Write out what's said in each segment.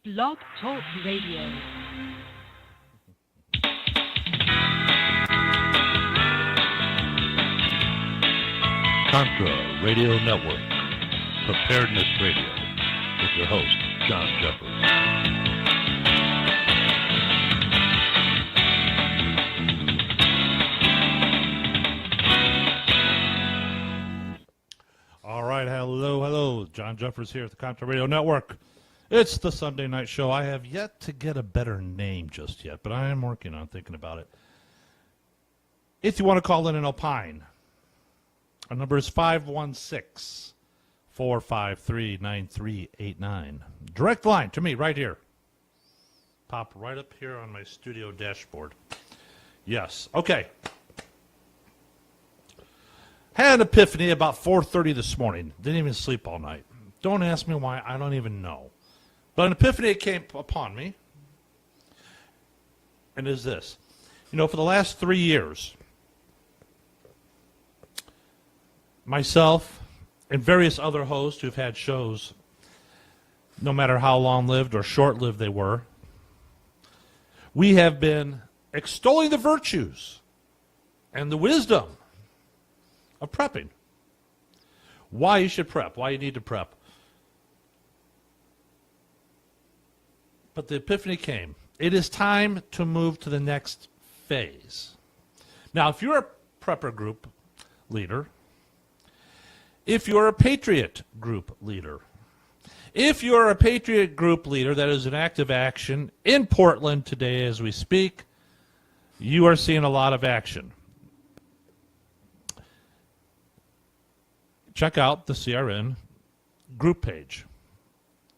Blog Talk Radio. Contra Radio Network, Preparedness Radio, with your host, John Jeffers. All right, hello. John Jeffers here at the Contra Radio Network. It's the Sunday night show. I have yet to get a better name just yet, but I am working on thinking about it. If you want to call in and opine, our number is 516-453-9389. Direct line to me right here. Pop right up here on my studio dashboard. Yes. Okay. Had an epiphany about 4:30 this morning. Didn't even sleep all night. Don't ask me why. I don't even know. But an epiphany came upon me. And is this. You know, for the last 3 years, myself and various other hosts who've had shows, no matter how long-lived or short-lived they were, we have been extolling the virtues and the wisdom of prepping. Why you should prep, why you need to prep. But the epiphany came. It is time to move to the next phase. Now, if you're a prepper group leader, if you're a Patriot group leader, if you're a Patriot group leader that is in active action in Portland today as we speak, you are seeing a lot of action. Check out the CRN group page.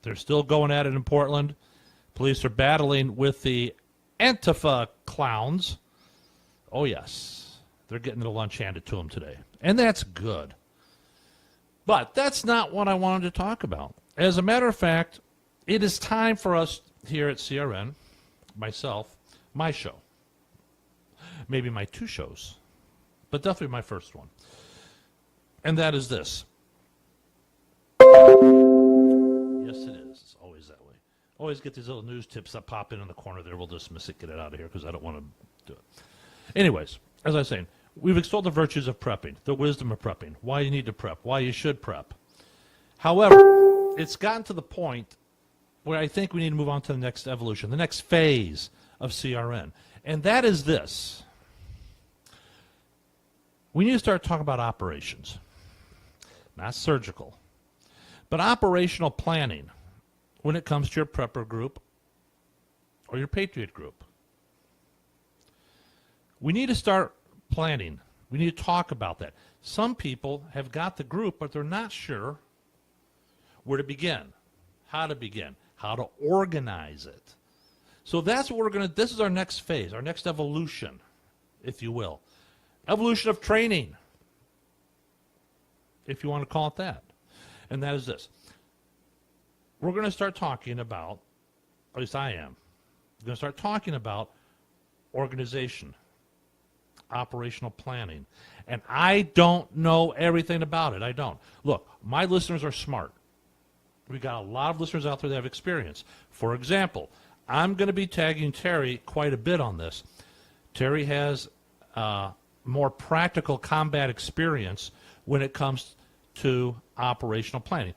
They're still going at it in Portland. Police are battling with the Antifa clowns. Oh, yes. They're getting the lunch handed to them today. And that's good. But that's not what I wanted to talk about. As a matter of fact, it is time for us here at CRN, myself, my show. Maybe my two shows, but definitely my first one. And that is this. Yes, it is. It's always that way. Always get these little news tips that pop in the corner there. We'll dismiss it, get it out of here, because I don't want to do it. Anyways, as I was saying, we've extolled the virtues of prepping, the wisdom of prepping, why you need to prep, why you should prep. However, it's gotten to the point where I think we need to move on to the next evolution, the next phase of CRN. And that is this. We need to start talking about operations. Not surgical, but operational planning when it comes to your prepper group or your Patriot group. We need to start planning. We need to talk about that. Some people have got the group, but they're not sure where to begin, how to organize it. So that's what we're going to, this is our next phase, our next evolution, if you will. Evolution of training, if you want to call it that. And that is this. We're going to start talking about, at least I am, going to start talking about organization, operational planning. And I don't know everything about it. I don't. Look, my listeners are smart. We got a lot of listeners out there that have experience. For example, I'm going to be tagging Terry quite a bit on this. Terry has more practical combat experience when it comes to operational planning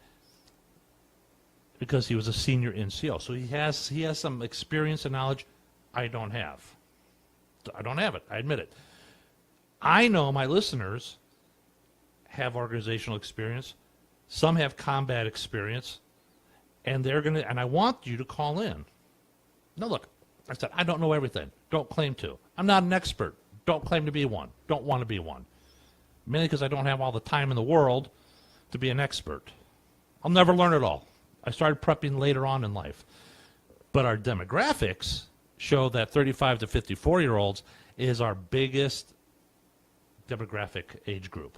because he was a senior NCO. So he has some experience and knowledge I don't have. I don't have it. I admit it. I know my listeners have organizational experience. Some have combat experience, and I want you to call in. Now, look, I said, I don't know everything. Don't claim to. I'm not an expert. Don't claim to be one. Don't want to be one. Mainly because I don't have all the time in the world to be an expert. I'll never learn it all. I started prepping later on in life. But our demographics show that 35 to 54-year-olds is our biggest demographic age group.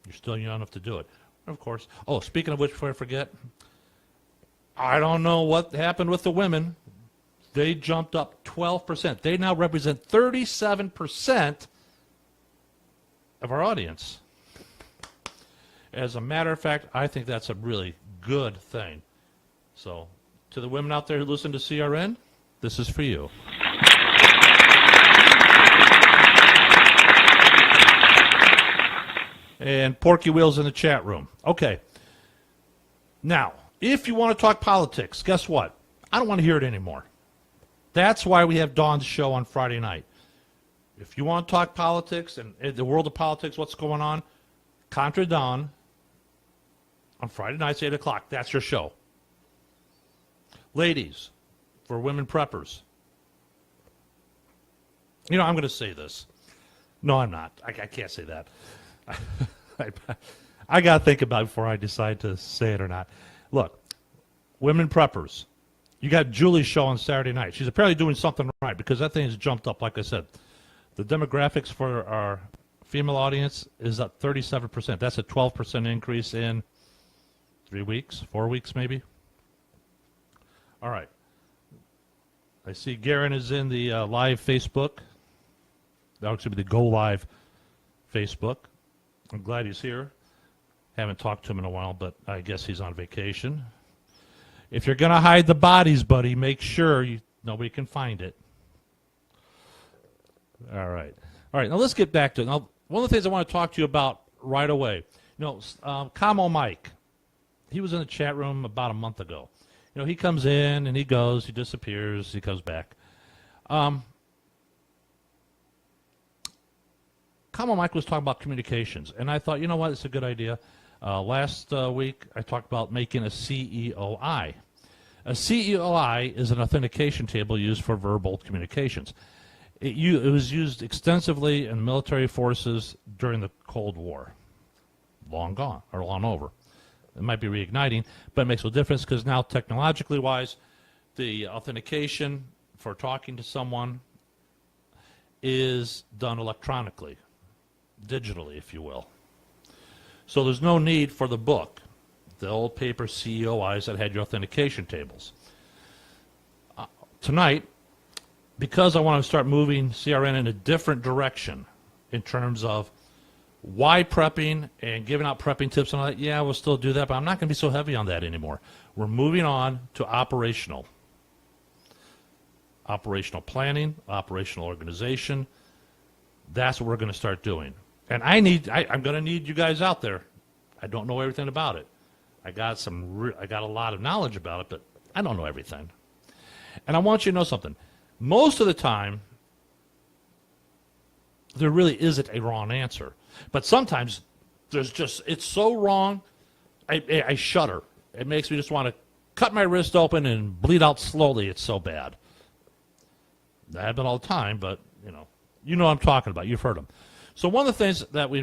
You're still young enough to do it. Of course. Oh, speaking of which, before I forget, I don't know what happened with the women. They jumped up 12%. They now represent 37% of our audience. As a matter of fact, I think that's a really good thing. So To the women out there who listen to CRN, this is for you. And Porky Wheels in the chat room. Okay. Now, if you want to talk politics, guess what? I don't want to hear it anymore. That's why we have Dawn's show on Friday night. If you want to talk politics and in the world of politics, what's going on, Contra Dawn on Friday nights, 8 o'clock. That's your show. Ladies, for women preppers. You know, I'm going to say this. No, I'm not. I can't say that. I got to think about it before I decide to say it or not. Look, women preppers. You got Julie's show on Saturday night. She's apparently doing something right because that thing has jumped up, like I said. The demographics for our female audience is up 37%. That's a 12% increase in 3 weeks, 4 weeks maybe. All right. I see Garen is in the live Facebook. That looks to be the Go Live Facebook. I'm glad he's here. Haven't talked to him in a while, but I guess he's on vacation. If you're going to hide the bodies, buddy, make sure nobody can find it. All right. All right, now let's get back to it. Now, one of the things I want to talk to you about right away, Camo Mike, he was in the chat room about a month ago. You know, he comes in and he goes, he disappears, he comes back. Camo Mike was talking about communications, and I thought, you know what, it's a good idea. Last week, I talked about making a CEOI. A CEOI is an authentication table used for verbal communications. It was used extensively in military forces during the Cold War. Long gone, or long over. It might be reigniting, but it makes no difference because now technologically wise, the authentication for talking to someone is done electronically, digitally, if you will. So there's no need for the book, the old paper CEOIs that had your authentication tables. Tonight, because I want to start moving CRN in a different direction in terms of why prepping and giving out prepping tips and all that, yeah, we'll still do that, but I'm not going to be so heavy on that anymore. We're moving on to operational. Operational planning, operational organization. That's what we're going to start doing. And I'm going to need you guys out there. I don't know everything about it. I got a lot of knowledge about it, but I don't know everything. And I want you to know something. Most of the time, there really isn't a wrong answer. But sometimes it's so wrong, I shudder. It makes me just want to cut my wrist open and bleed out slowly. It's so bad. That happens all the time, but you know what I'm talking about. You've heard them. So one of the things that we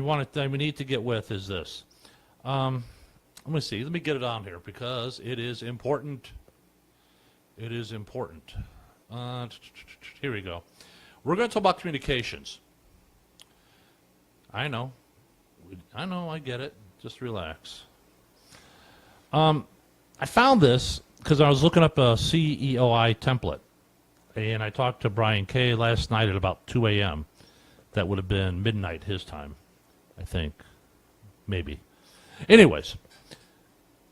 need to get with is this. Let me see. Let me get it on here because it is important. It is important. Here we go. We're going to talk about communications. I know, I get it. Just relax. I found this because I was looking up a CEOI template, and I talked to Brian Kay last night at about 2 a.m. That would have been midnight his time, I think, maybe. Anyways,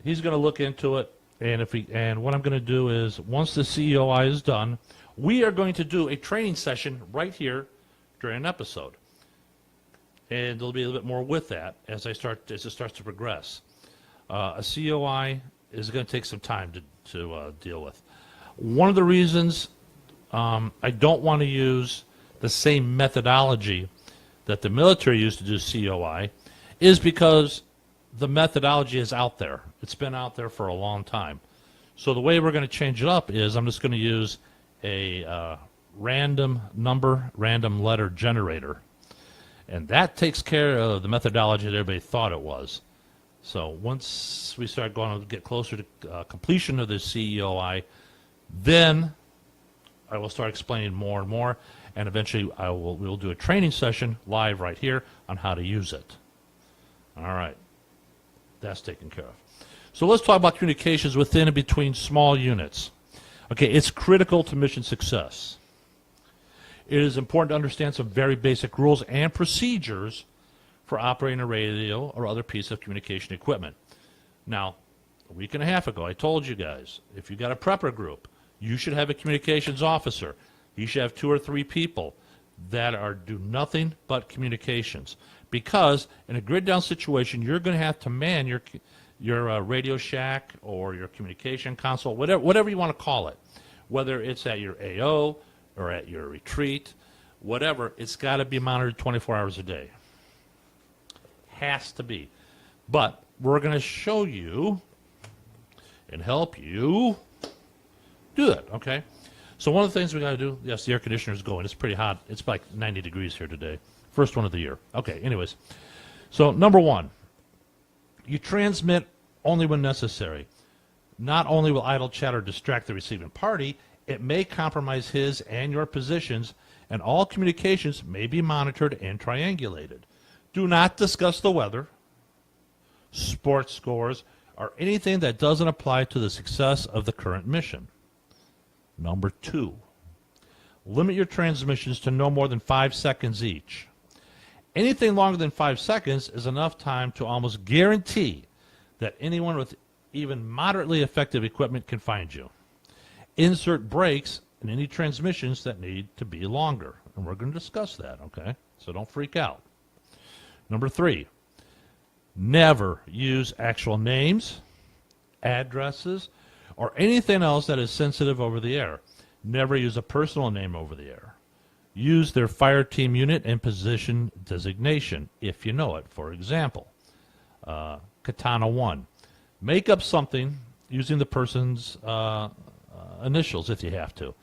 he's going to look into it, and what I'm going to do is once the CEOI is done, we are going to do a training session right here during an episode. And there'll be a little bit more with that as it starts to progress. A COI is going to take some time to deal with. One of the reasons I don't want to use the same methodology that the military used to do COI is because the methodology is out there. It's been out there for a long time. So the way we're going to change it up is I'm just going to use a random number, random letter generator. And that takes care of the methodology that everybody thought it was. So once we start going to get closer to completion of this CEOI, then I will start explaining more and more, and eventually we'll do a training session live right here on how to use it. All right. That's taken care of. So let's talk about communications within and between small units. Okay, it's critical to mission success. It is important to understand some very basic rules and procedures for operating a radio or other piece of communication equipment. Now, a week and a half ago, I told you guys, if you got a prepper group, you should have a communications officer. You should have 2 or 3 people that do nothing but communications. Because in a grid down situation, you're going to have to man your Radio Shack or your communication console, whatever you want to call it. Whether it's at your AO or at your retreat, whatever, it's got to be monitored 24 hours a day. Has to be. But we're going to show you and help you do that, okay? So one of the things we got to do, yes, the air conditioner's going. It's pretty hot. It's like 90 degrees here today. First one of the year. Okay, anyways. So number 1, you transmit only when necessary. Not only will idle chatter distract the receiving party, it may compromise his and your positions, and all communications may be monitored and triangulated. Do not discuss the weather, sports scores, or anything that doesn't apply to the success of the current mission. Number 2, limit your transmissions to no more than 5 seconds each. Anything longer than 5 seconds is enough time to almost guarantee that anyone with even moderately effective equipment can find you. Insert breaks in any transmissions that need to be longer. And we're going to discuss that, okay? So don't freak out. Number 3, never use actual names, addresses, or anything else that is sensitive over the air. Never use a personal name over the air. Use their fire team unit and position designation, if you know it. For example, Katana 1. Make up something using the person's initials if you have to.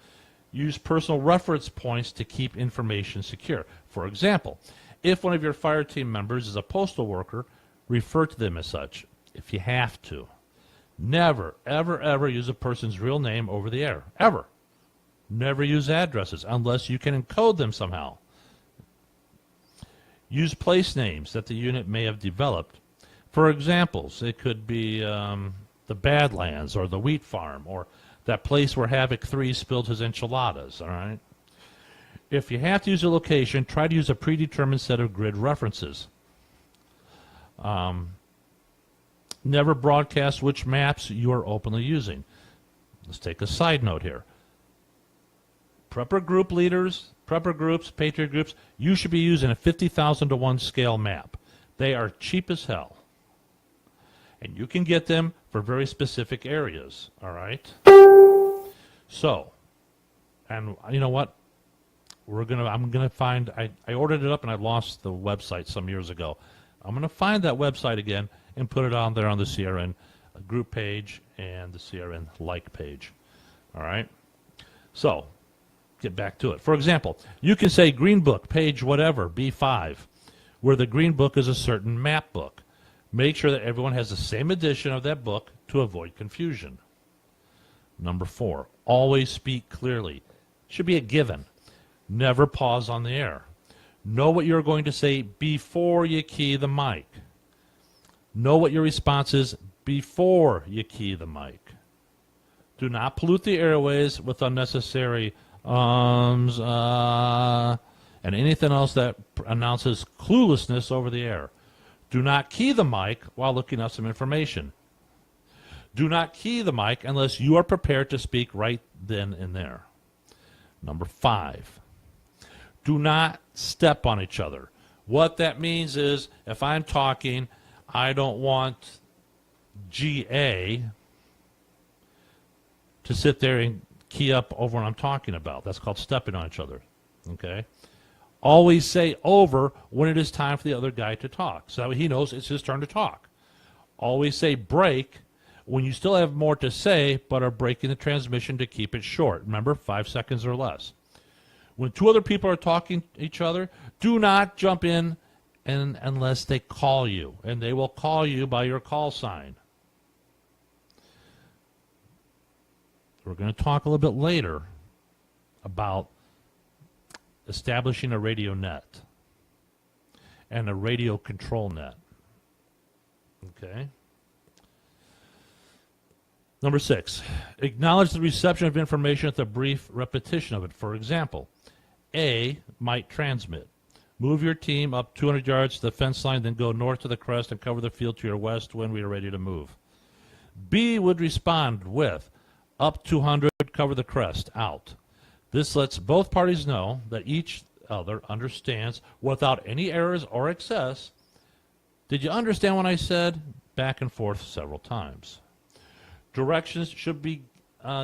Use personal reference points to keep information secure. For example, if one of your fire team members is a postal worker, refer to them as such if you have to. Never, ever, ever use a person's real name over the air. Ever. Never use addresses unless you can encode them somehow. Use place names that the unit may have developed. For examples, it could be the Badlands or the Wheat Farm or that place where Havoc 3 spilled his enchiladas, all right? If you have to use a location, try to use a predetermined set of grid references. Never broadcast which maps you are openly using. Let's take a side note here. Prepper group leaders, prepper groups, patriot groups, you should be using a 50,000 to 1 scale map. They are cheap as hell. And you can get them for very specific areas, all right? So, and you know what? I'm gonna find, I ordered it up and I lost the website some years ago. I'm gonna find that website again and put it on there on the CRN group page and the CRN like page. All right? So, get back to it. For example, you can say Green Book, page whatever, B5, where the Green Book is a certain map book. Make sure that everyone has the same edition of that book to avoid confusion. Number 4, always speak clearly. Should be a given. Never pause on the air. Know what you're going to say before you key the mic. Know what your response is before you key the mic. Do not pollute the airways with unnecessary and anything else that announces cluelessness over the air. Do not key the mic while looking up some information. Do not key the mic unless you are prepared to speak right then and there. Number 5, do not step on each other. What that means is if I'm talking, I don't want GA to sit there and key up over what I'm talking about. That's called stepping on each other. Okay? Always say over when it is time for the other guy to talk. So that way he knows it's his turn to talk. Always say break when you still have more to say but are breaking the transmission to keep it short. Remember, 5 seconds or less. When 2 other people are talking to each other, do not jump in unless they call you. And they will call you by your call sign. We're going to talk a little bit later about establishing a radio net and a radio control net. Okay? Number 6, acknowledge the reception of information with a brief repetition of it. For example, A might transmit. Move your team up 200 yards to the fence line, then go north to the crest and cover the field to your west when we are ready to move. B would respond with up 200, cover the crest, out. This lets both parties know that each other understands without any errors or excess. Did you understand what I said? Back and forth several times. Directions should be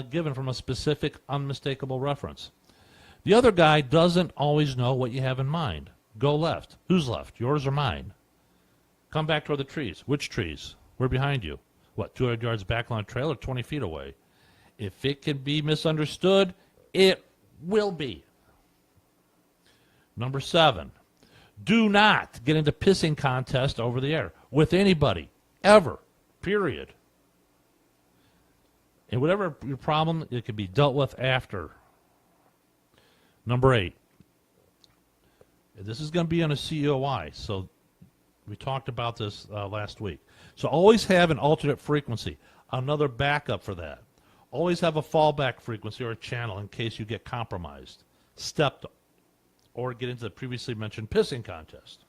given from a specific, unmistakable reference. The other guy doesn't always know what you have in mind. Go left. Who's left? Yours or mine? Come back toward the trees. Which trees? We're behind you. What, 200 yards back on a trail or 20 feet away? If it can be misunderstood, it will be. Number 7, do not get into pissing contest over the air with anybody, ever, period. And whatever your problem, it can be dealt with after. Number 8, this is going to be on a COI, so we talked about this last week. So always have an alternate frequency, another backup for that. Always have a fallback frequency or a channel in case you get compromised, stepped, or get into the previously mentioned pissing contest.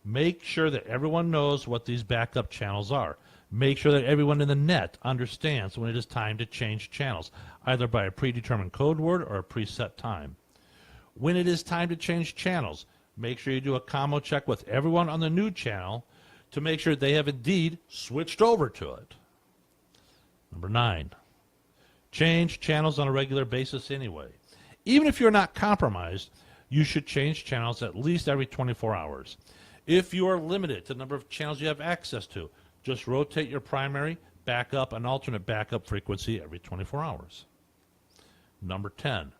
Make sure that everyone knows what these backup channels are. Make sure that everyone in the net understands when it is time to change channels, either by a predetermined code word or a preset time. When it is time to change channels, make sure you do a combo check with everyone on the new channel to make sure they have indeed switched over to it. Number 9, change channels on a regular basis anyway. Even if you're not compromised, you should change channels at least every 24 hours. If you are limited to the number of channels you have access to, just rotate your primary, backup, and alternate backup frequency every 24 hours. Number 10,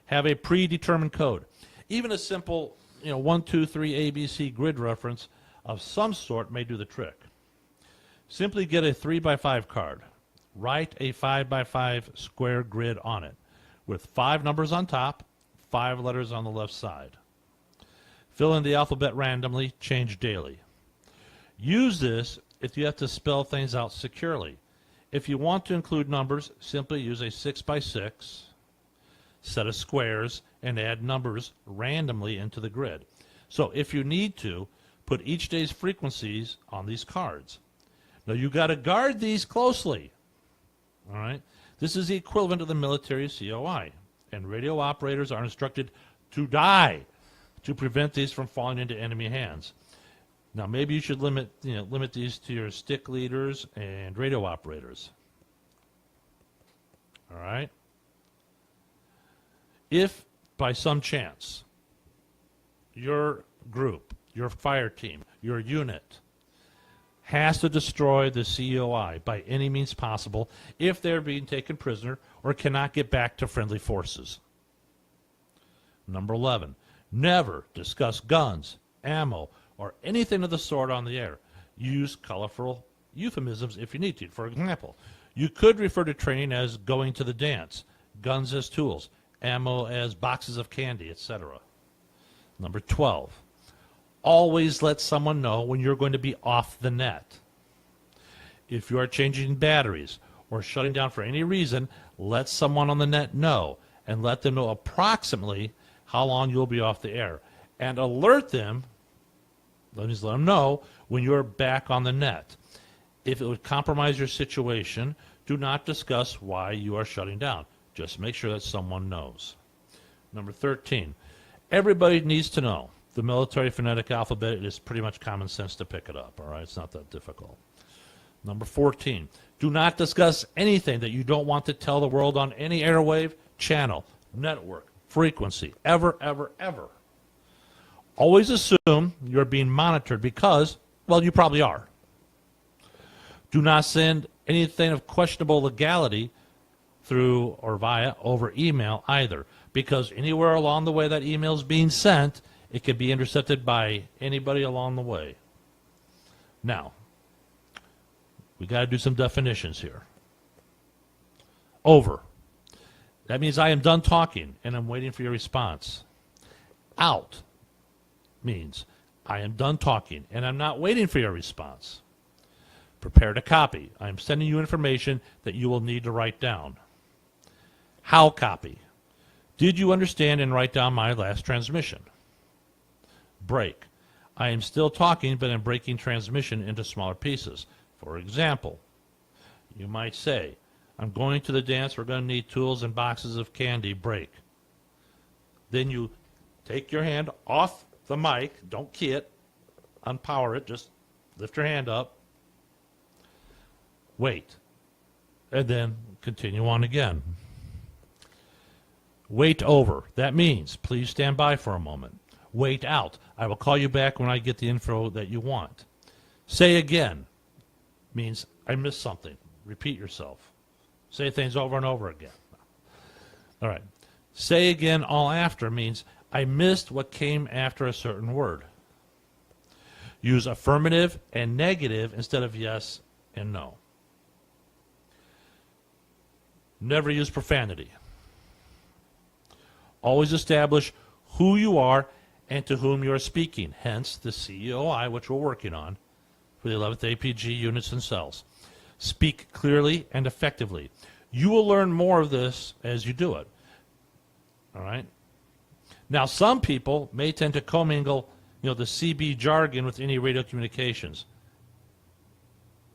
have a predetermined code. Even a simple 1, 2, 3 ABC grid reference of some sort may do the trick. Simply get a 3x5 card. Write a 5x5 square grid on it with 5 numbers on top, 5 letters on the left side. Fill in the alphabet randomly, change daily. Use this if you have to spell things out securely. If you want to include numbers, simply use a 6x6 set of squares and add numbers randomly into the grid. So if you need to, put each day's frequencies on these cards. Now you got to guard these closely. All right? This is the equivalent of the military COI, and radio operators are instructed to die to prevent these from falling into enemy hands. Now maybe you should limit these to your stick leaders and radio operators. All right? If by some chance your group, your fire team, your unit has to destroy the COI by any means possible if they're being taken prisoner or cannot get back to friendly forces. Number 11, never discuss guns, ammo, or anything of the sort on the air. Use colorful euphemisms if you need to. For example, you could refer to training as going to the dance, guns as tools, ammo as boxes of candy, etc. Number 12, always let someone know when you're going to be off the net. If you are changing batteries or shutting down for any reason, let someone on the net know and let them know approximately how long you'll be off the air. And alert them, let them know when you're back on the net. If it would compromise your situation, do not discuss why you are shutting down. Just make sure that someone knows. Number 13, everybody needs to know the military phonetic alphabet. It is pretty much common sense to pick it up, all right? It's not that difficult. Number 14, do not discuss anything that you don't want to tell the world on any airwave, channel, network, frequency, ever, ever, ever. Always assume you're being monitored because, well, you probably are. Do not send anything of questionable legality through or via over email either, because anywhere along the way that email is being sent, it can be intercepted by anybody along the way. Now, we got to do some definitions here. Over. That means I am done talking and I'm waiting for your response. Out means I am done talking and I'm not waiting for your response. Prepare to copy. I am sending you information that you will need to write down. How copy? Did you understand and write down my last transmission? Break. I am still talking, but I'm breaking transmission into smaller pieces. For example, You might say, I'm going to the dance. We're going to need tools and boxes of candy. Break. Then you take your hand off the mic. Don't key it. Unpower it. Just lift your hand up. Wait. And then continue on again. Wait over. That means please stand by for a moment. Wait out. I will call you back when I get the info that you want. Say again means I missed something. Repeat yourself. Say things over and over again. All right. Say again all after means I missed what came after a certain word. Use affirmative and negative instead of yes and no. Never use profanity. Always establish who you are and to whom you are speaking, hence the CEOI, which we're working on for the 11th APG units and cells. Speak clearly and effectively. You will learn more of this as you do it. All right? Now, some people may tend to commingle, the CB jargon with any radio communications.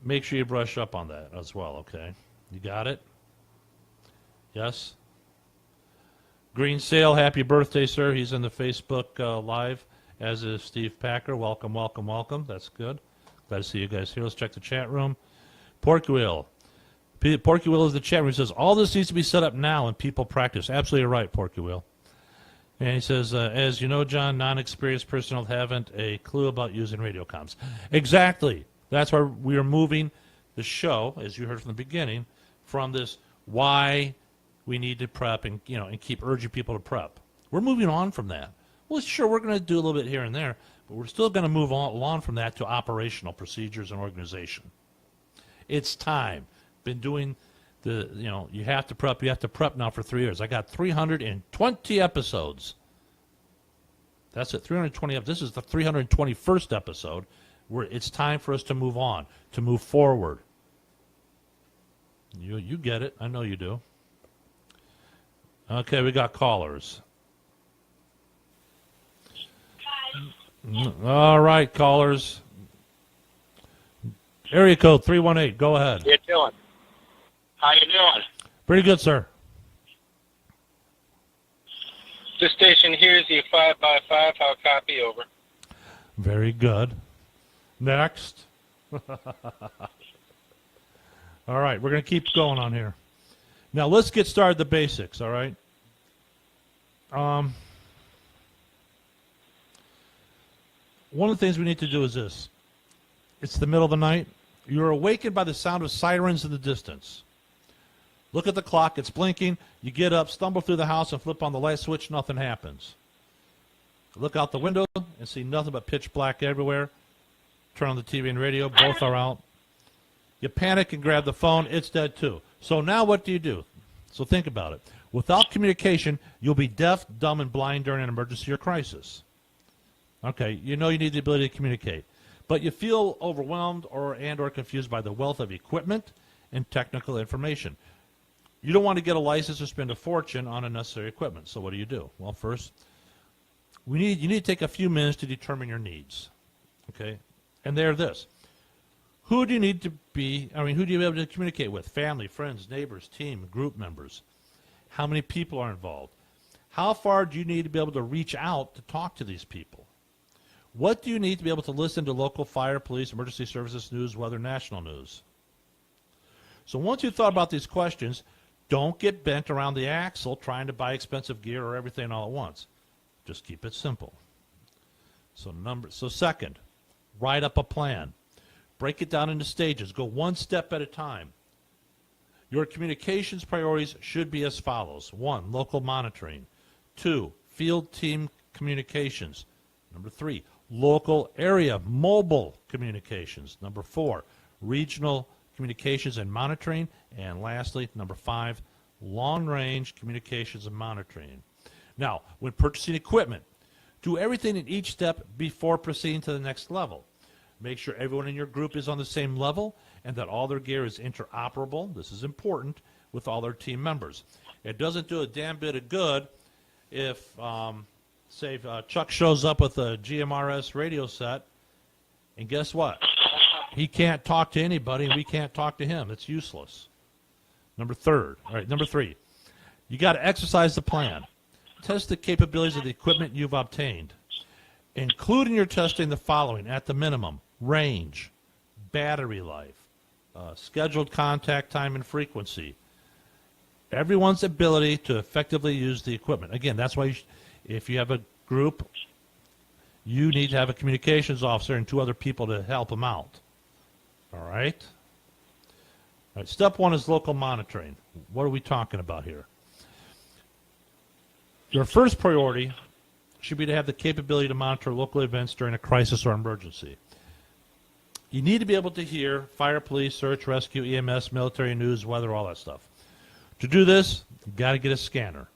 Make sure you brush up on that as well, okay? You got it? Yes? Green Sale, happy birthday, sir. He's in the Facebook Live, as is Steve Packer. Welcome, welcome, welcome. That's good. Glad to see you guys here. Let's check the chat room. Porky Wheel. Porky Wheel is the chat room. He says, all this needs to be set up now and people practice. Absolutely right, Porky Wheel. And he says, as you know, John, non-experienced personnel haven't a clue about using radio comms. Exactly. That's why we are moving the show, as you heard from the beginning, from this why we need to prep and keep urging people to prep. We're moving on from that. Well, sure, we're going to do a little bit here and there, but we're still going to move on from that to operational procedures and organization. It's time. Been doing you have to prep. You have to prep now for 3 years. I got 320 episodes. That's it, 320. This is the 321st episode where it's time for us to move on, to move forward. You get it. I know you do. Okay, we got callers. All right, callers. Area code 318. Go ahead. How you doing? How you doing? Pretty good, sir. This station here is the 5x5. How copy over? Very good. Next. All right, we're going to keep going on here. Now, let's get started the basics, all right? One of the things we need to do is this. It's the middle of the night. You're awakened by the sound of sirens in the distance. Look at the clock. It's blinking. You get up, stumble through the house, and flip on the light switch. Nothing happens. Look out the window and see nothing but pitch black everywhere. Turn on the TV and radio. Both are out. You panic and grab the phone. It's dead, too. So now what do you do? So think about it. Without communication, you'll be deaf, dumb, and blind during an emergency or crisis. Okay, you know you need the ability to communicate. But you feel overwhelmed or confused by the wealth of equipment and technical information. You don't want to get a license or spend a fortune on unnecessary equipment. So what do? Well, first, you need to take a few minutes to determine your needs. Okay? And they're this. Who do you need to be, who do you be able to communicate with? Family, friends, neighbors, team, group members. How many people are involved? How far do you need to be able to reach out to talk to these people? What do you need to be able to listen to local fire, police, emergency services, news, weather, national news? So once you've thought about these questions, don't get bent around the axle trying to buy expensive gear or everything all at once. Just keep it simple. So second, write up a plan. Break it down into stages. Go one step at a time. Your communications priorities should be as follows. 1, local monitoring. 2, field team communications. Number 3, local area mobile communications. Number 4, regional communications and monitoring. And lastly, number 5, long-range communications and monitoring. Now, when purchasing equipment, do everything in each step before proceeding to the next level. Make sure everyone in your group is on the same level and that all their gear is interoperable. This is important with all their team members. It doesn't do a damn bit of good if, Chuck shows up with a GMRS radio set, and guess what? He can't talk to anybody, and we can't talk to him. It's useless. Number three, you got to exercise the plan. Test the capabilities of the equipment you've obtained. Include in your testing the following at the minimum: range, battery life, scheduled contact time and frequency, everyone's ability to effectively use the equipment. Again, that's why if you have a group, you need to have a communications officer and 2 other people to help them out. All right? All right, step 1 is local monitoring. What are we talking about here? Your first priority should be to have the capability to monitor local events during a crisis or emergency. You need to be able to hear fire, police, search, rescue, EMS, military news, weather, all that stuff. To do this, you've got to get a scanner.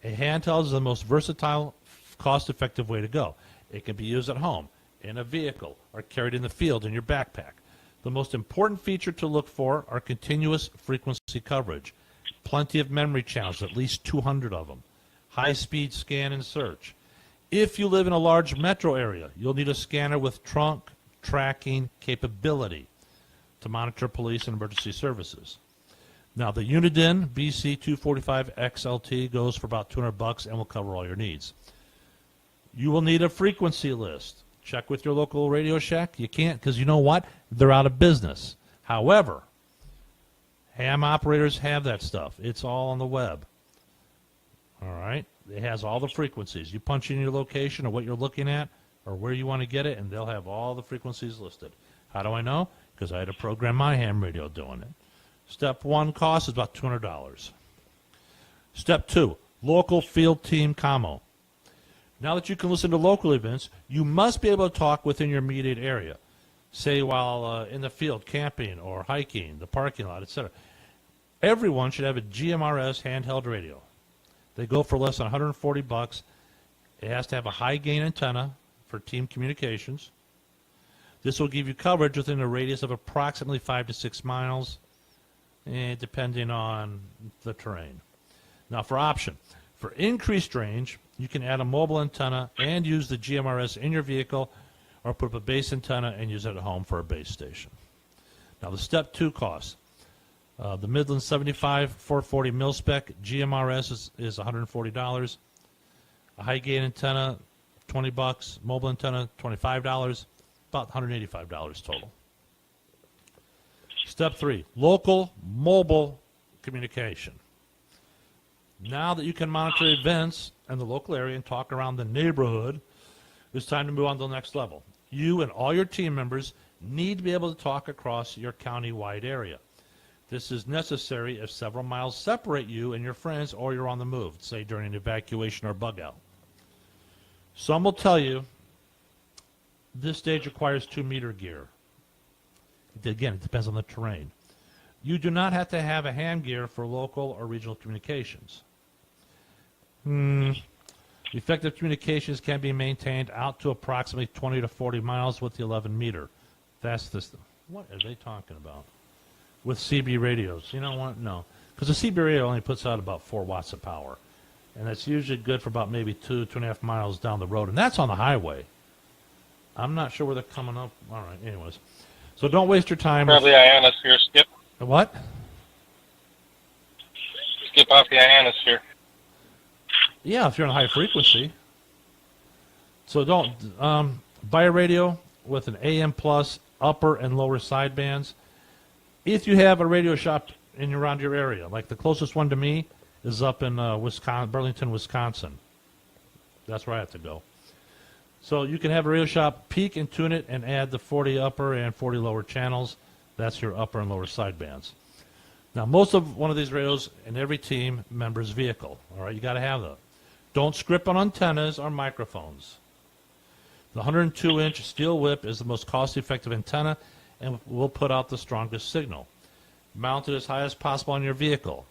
A handheld is the most versatile, cost-effective way to go. It can be used at home, in a vehicle, or carried in the field in your backpack. The most important feature to look for are continuous frequency coverage, plenty of memory channels, at least 200 of them, high-speed scan and search. If you live in a large metro area, you'll need a scanner with trunk tracking capability to monitor police and emergency services. Now, the Uniden BC245 XLT goes for about $200 and will cover all your needs. You will need a frequency list. Check with your local Radio Shack. You can't because you know what? They're out of business. However, ham operators have that stuff. It's all on the web. All right? It has all the frequencies. You punch in your location or what you're looking at or where you want to get it, and they'll have all the frequencies listed. How do I know? Because I had to program my ham radio doing it. Step 1 cost is about $200. Step 2, local field team commo. Now that you can listen to local events, you must be able to talk within your immediate area, say while in the field camping or hiking, the parking lot, etc. Everyone should have a GMRS handheld radio. They go for less than $140. It has to have a high gain antenna for team communications. This will give you coverage within a radius of approximately 5 to 6 miles, depending on the terrain. Now for option, for increased range, you can add a mobile antenna and use the GMRS in your vehicle, or put up a base antenna and use it at home for a base station. Now the step 2 costs. The Midland 75 440 mil-spec GMRS is $140. A high gain antenna, $20. Mobile antenna, $25. About $185 total. Step 3, local mobile communication. Now that you can monitor events in the local area and talk around the neighborhood, it's time to move on to the next level. You and all your team members need to be able to talk across your county-wide area. This is necessary if several miles separate you and your friends or you're on the move, say during an evacuation or bug out. Some will tell you this stage requires 2-meter gear. Again, it depends on the terrain. You do not have to have a hand gear for local or regional communications. Effective communications can be maintained out to approximately 20 to 40 miles with the 11-meter. That's this. What are they talking about? With CB radios. You know what? No. Because the CB radio only puts out about 4 watts of power. And that's usually good for about maybe 2.5 miles down the road. And that's on the highway. I'm not sure where they're coming up. All right, anyways. So don't waste your time. Probably ionosphere, Skip. What? Skip off the ionosphere. Yeah, if you're on a high frequency. So don't buy a radio with an AM plus upper and lower sidebands. If you have a radio shop in around your area, like the closest one to me is up in Burlington, Wisconsin. That's where I have to go. So you can have a radio shop, peak and tune it, and add the 40 upper and 40 lower channels. That's your upper and lower sidebands. Now, most of one of these radios in every team member's vehicle. All right, you got to have them. Don't script on antennas or microphones. The 102-inch steel whip is the most cost-effective antenna and will put out the strongest signal. Mount it as high as possible on your vehicle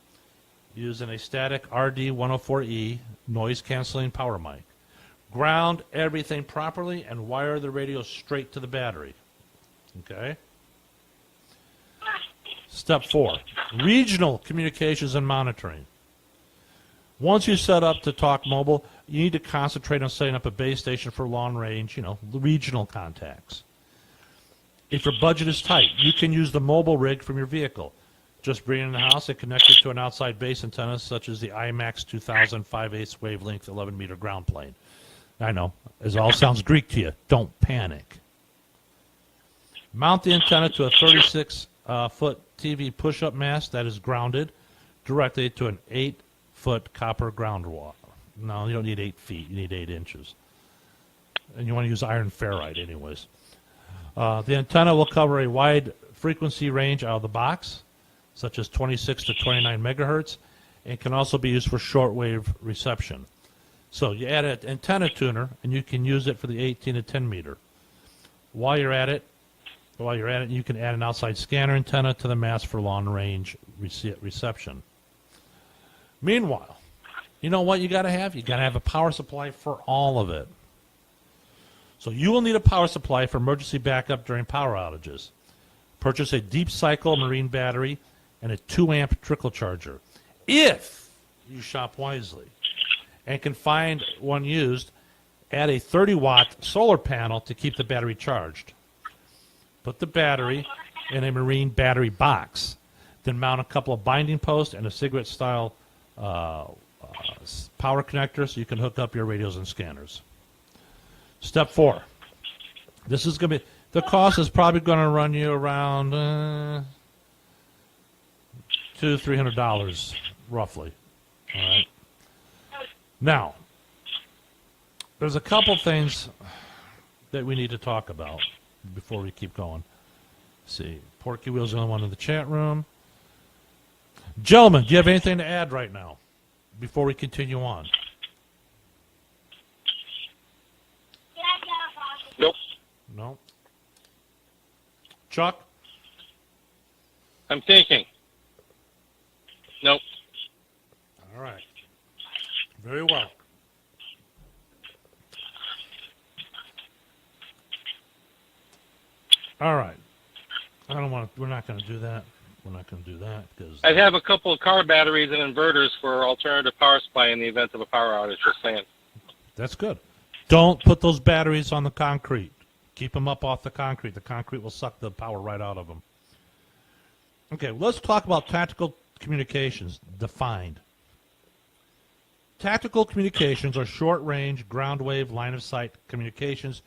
using a static RD104E noise-canceling power mic. Ground everything properly and wire the radio straight to the battery. Okay? Step 4, regional communications and monitoring. Once you set up to talk mobile, you need to concentrate on setting up a base station for long range, regional contacts. If your budget is tight, you can use the mobile rig from your vehicle. Just bring it in the house and connect it to an outside base antenna, such as the IMAX 2000 5/8 wavelength 11-meter ground plane. I know, it all sounds Greek to you. Don't panic. Mount the antenna to a 36-foot TV push-up mast that is grounded directly to an 8-foot copper ground wall. No, you don't need 8 feet. You need 8 inches. And you want to use iron ferrite anyways. The antenna will cover a wide frequency range out of the box, such as 26 to 29 megahertz, and can also be used for shortwave reception. So you add an antenna tuner, and you can use it for the 18 to 10 meter. While you're at it, you can add an outside scanner antenna to the mast for long-range reception. Meanwhile, you know what you got to have? You got to have a power supply for all of it. So you will need a power supply for emergency backup during power outages. Purchase a deep cycle marine battery and a 2-amp trickle charger, if you shop wisely, and can find one used. Add a 30-watt solar panel to keep the battery charged. Put the battery in a marine battery box. Then mount a couple of binding posts and a cigarette-style power connector so you can hook up your radios and scanners. Step 4. This is going to be, the cost is probably going to run you around $200 to $300 roughly. All right. Now, there's a couple things that we need to talk about before we keep going. Let's see, Porky Wheel's the only one in the chat room. Gentlemen, do you have anything to add right now before we continue on? Nope. No. Chuck? I'm thinking. Nope. All right. Very well. All right. I don't want to, we're not going to do that. We're not going to do that because I'd have a couple of car batteries and inverters for alternative power supply in the event of a power outage, just saying. that's good. Don't put those batteries on the concrete. Keep them up off the concrete. The concrete will suck the power right out of them. Okay, let's talk about tactical communications defined. Tactical communications are short-range, ground-wave, line-of-sight communications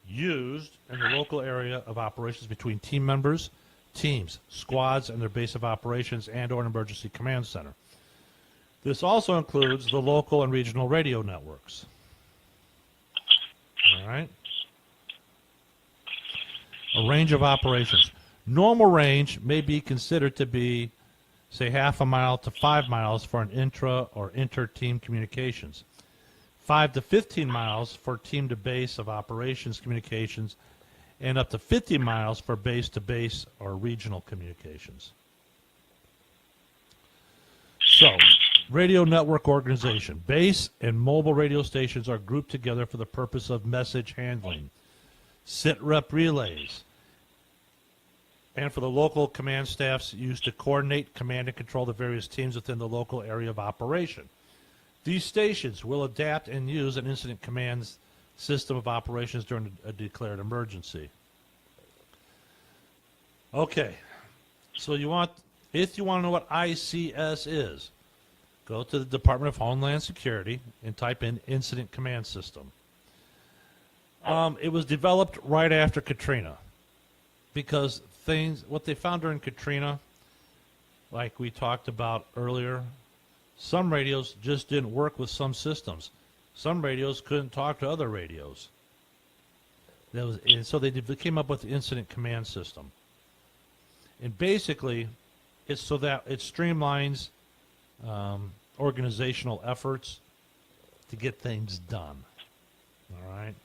used in the local area of operations between team members, teams, squads, and their base of operations and or an emergency command center. This also includes the local and regional radio networks. All right? A range of operations. Normal range may be considered to be, say, half a mile to 5 miles for an intra or inter-team communications, 5 to 15 miles for team-to-base of operations communications, and up to 50 miles for base-to-base or regional communications. So, radio network organization. Base and mobile radio stations are grouped together for the purpose of message handling, sit-rep relays, and for the local command staffs used to coordinate, command, and control the various teams within the local area of operation. These stations will adapt and use an incident command system of operations during a declared emergency. Okay, so if you want to know what ICS is, go to the Department of Homeland Security and type in Incident Command System. It was developed right after Katrina because what they found during Katrina, like we talked about earlier, some radios just didn't work with some systems. Some radios couldn't talk to other radios. And so they came up with the Incident Command System. And basically, it's so that it streamlines organizational efforts to get things done. All right?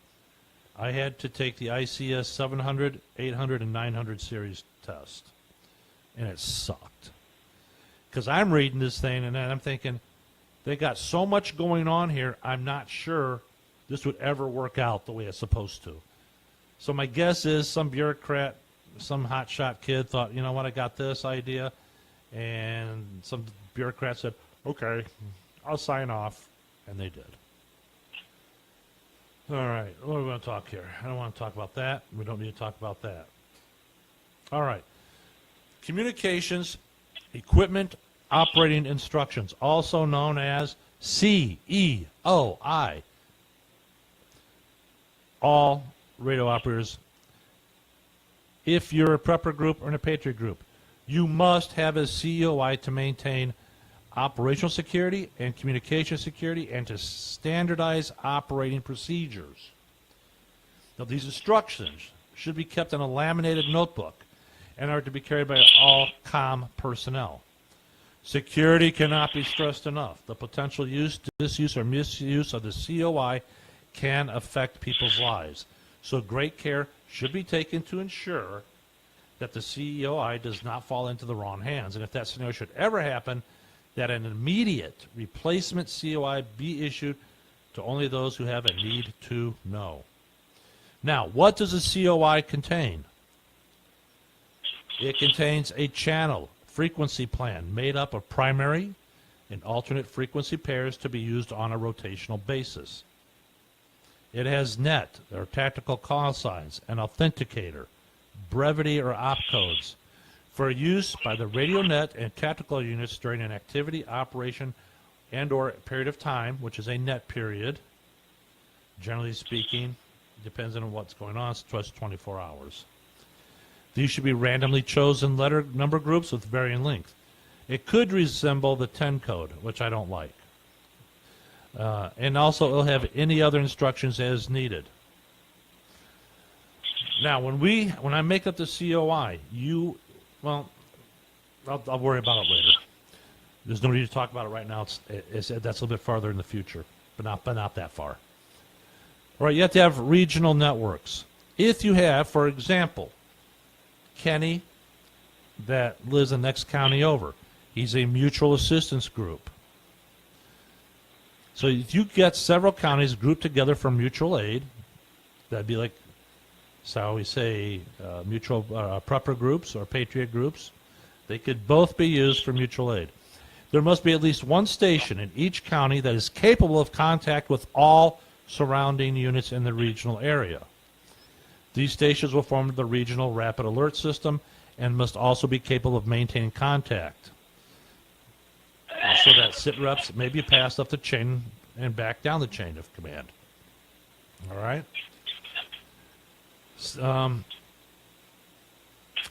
I had to take the ICS 700, 800, and 900 series test, and it sucked. Because I'm reading this thing, and I'm thinking, they got so much going on here, I'm not sure this would ever work out the way it's supposed to. So my guess is some bureaucrat, some hotshot kid thought, you know what, I got this idea, and some bureaucrat said, okay, I'll sign off, and they did. All right, what are we going to talk here? I don't want to talk about that. We don't need to talk about that. All right. Communications Equipment Operating Instructions, also known as CEOI. All radio operators, if you're a prepper group or in a Patriot group, you must have a CEOI to maintain operational security and communication security and to standardize operating procedures. Now, these instructions should be kept in a laminated notebook and are to be carried by all comm personnel. Security cannot be stressed enough. The potential use, disuse, or misuse of the COI can affect people's lives. So great care should be taken to ensure that the COI does not fall into the wrong hands. And if that scenario should ever happen, that an immediate replacement COI be issued to only those who have a need to know. Now, what does a COI contain? It contains a channel frequency plan made up of primary and alternate frequency pairs to be used on a rotational basis. It has NET, or tactical call signs, an authenticator, brevity or opcodes, for use by the radio net and tactical units during an activity, operation, and or period of time, which is a net period. Generally speaking, depends on what's going on, it's 24 hours. These should be randomly chosen letter number groups with varying length. It could resemble the 10 code, which I don't like. And also it'll have any other instructions as needed. Now, when I make up the COI, I'll worry about it later. There's no need to talk about it right now. That's a little bit farther in the future, but not that far. All right, you have to have regional networks. If you have, for example, Kenny that lives the next county over, he's a mutual assistance group. So if you get several counties grouped together for mutual aid, that'd be like, so we say, mutual prepper groups or patriot groups. They could both be used for mutual aid. There must be at least one station in each county that is capable of contact with all surrounding units in the regional area. These stations will form the regional rapid alert system and must also be capable of maintaining contact, so that sit reps may be passed up the chain and back down the chain of command. All right?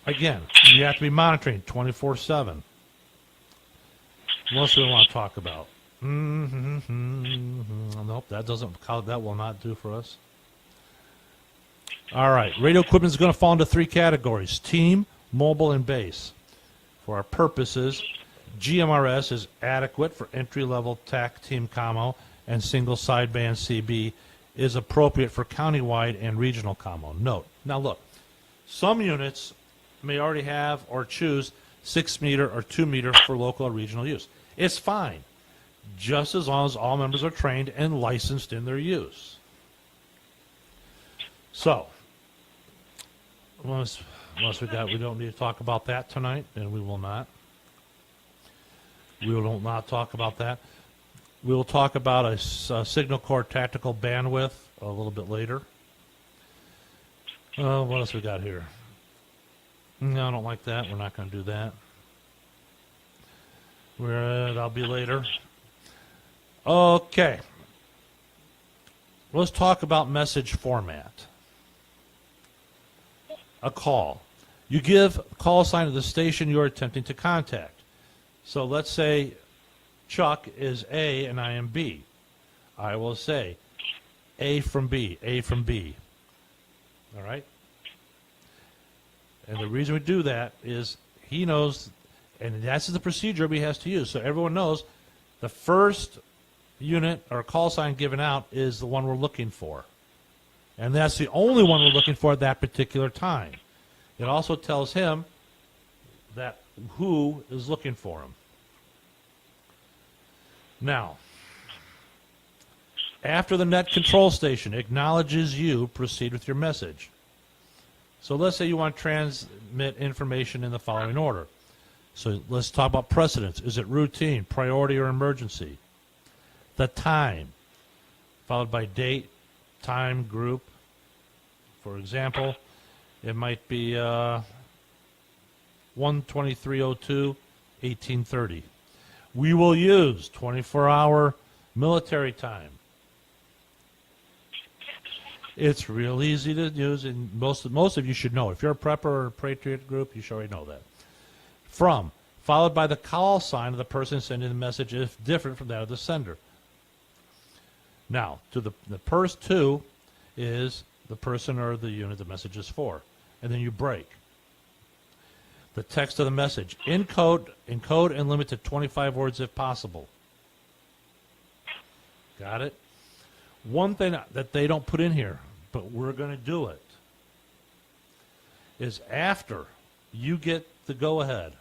Again, you have to be monitoring 24/7. What else do we want to talk about? Nope, that will not do for us. All right, radio equipment is going to fall into three categories: team, mobile, and base. For our purposes, GMRS is adequate for entry-level TAC team commo, and single sideband CB is appropriate for countywide and regional commo. Note. Now look, some units may already have or choose 6 meter or 2 meter for local or regional use. It's fine, just as long as all members are trained and licensed in their use. So, unless we don't need to talk about that tonight, and we will not. We will not talk about that. We will talk about a signal corps tactical bandwidth a little bit later. What else we got here? No, I don't like that. We're not going to do that. That'll be later. Okay. Let's talk about message format. A call. You give a call sign to the station you're attempting to contact. So let's say Chuck is A and I am B. I will say A from B, A from B. All right? And the reason we do that is he knows, and that's the procedure he has to use. So everyone knows the first unit or call sign given out is the one we're looking for. And that's the only one we're looking for at that particular time. It also tells him that who is looking for him. Now, after the net control station acknowledges you, proceed with your message. So let's say you want to transmit information in the following order. So let's talk about precedence. Is it routine, priority, or emergency? The time, followed by date, time, group. For example, it might be 12302, 1830. We will use 24-hour military time. It's real easy to use, and most of you should know. If you're a prepper or a patriot group, you should already know that. From, followed by the call sign of the person sending the message if different from that of the sender. Now, to the first two is the person or the unit the message is for. And then you break. The text of the message. Encode and limit to 25 words if possible. Got it? One thing that they don't put in here, but we're going to do it, is after you get the go-ahead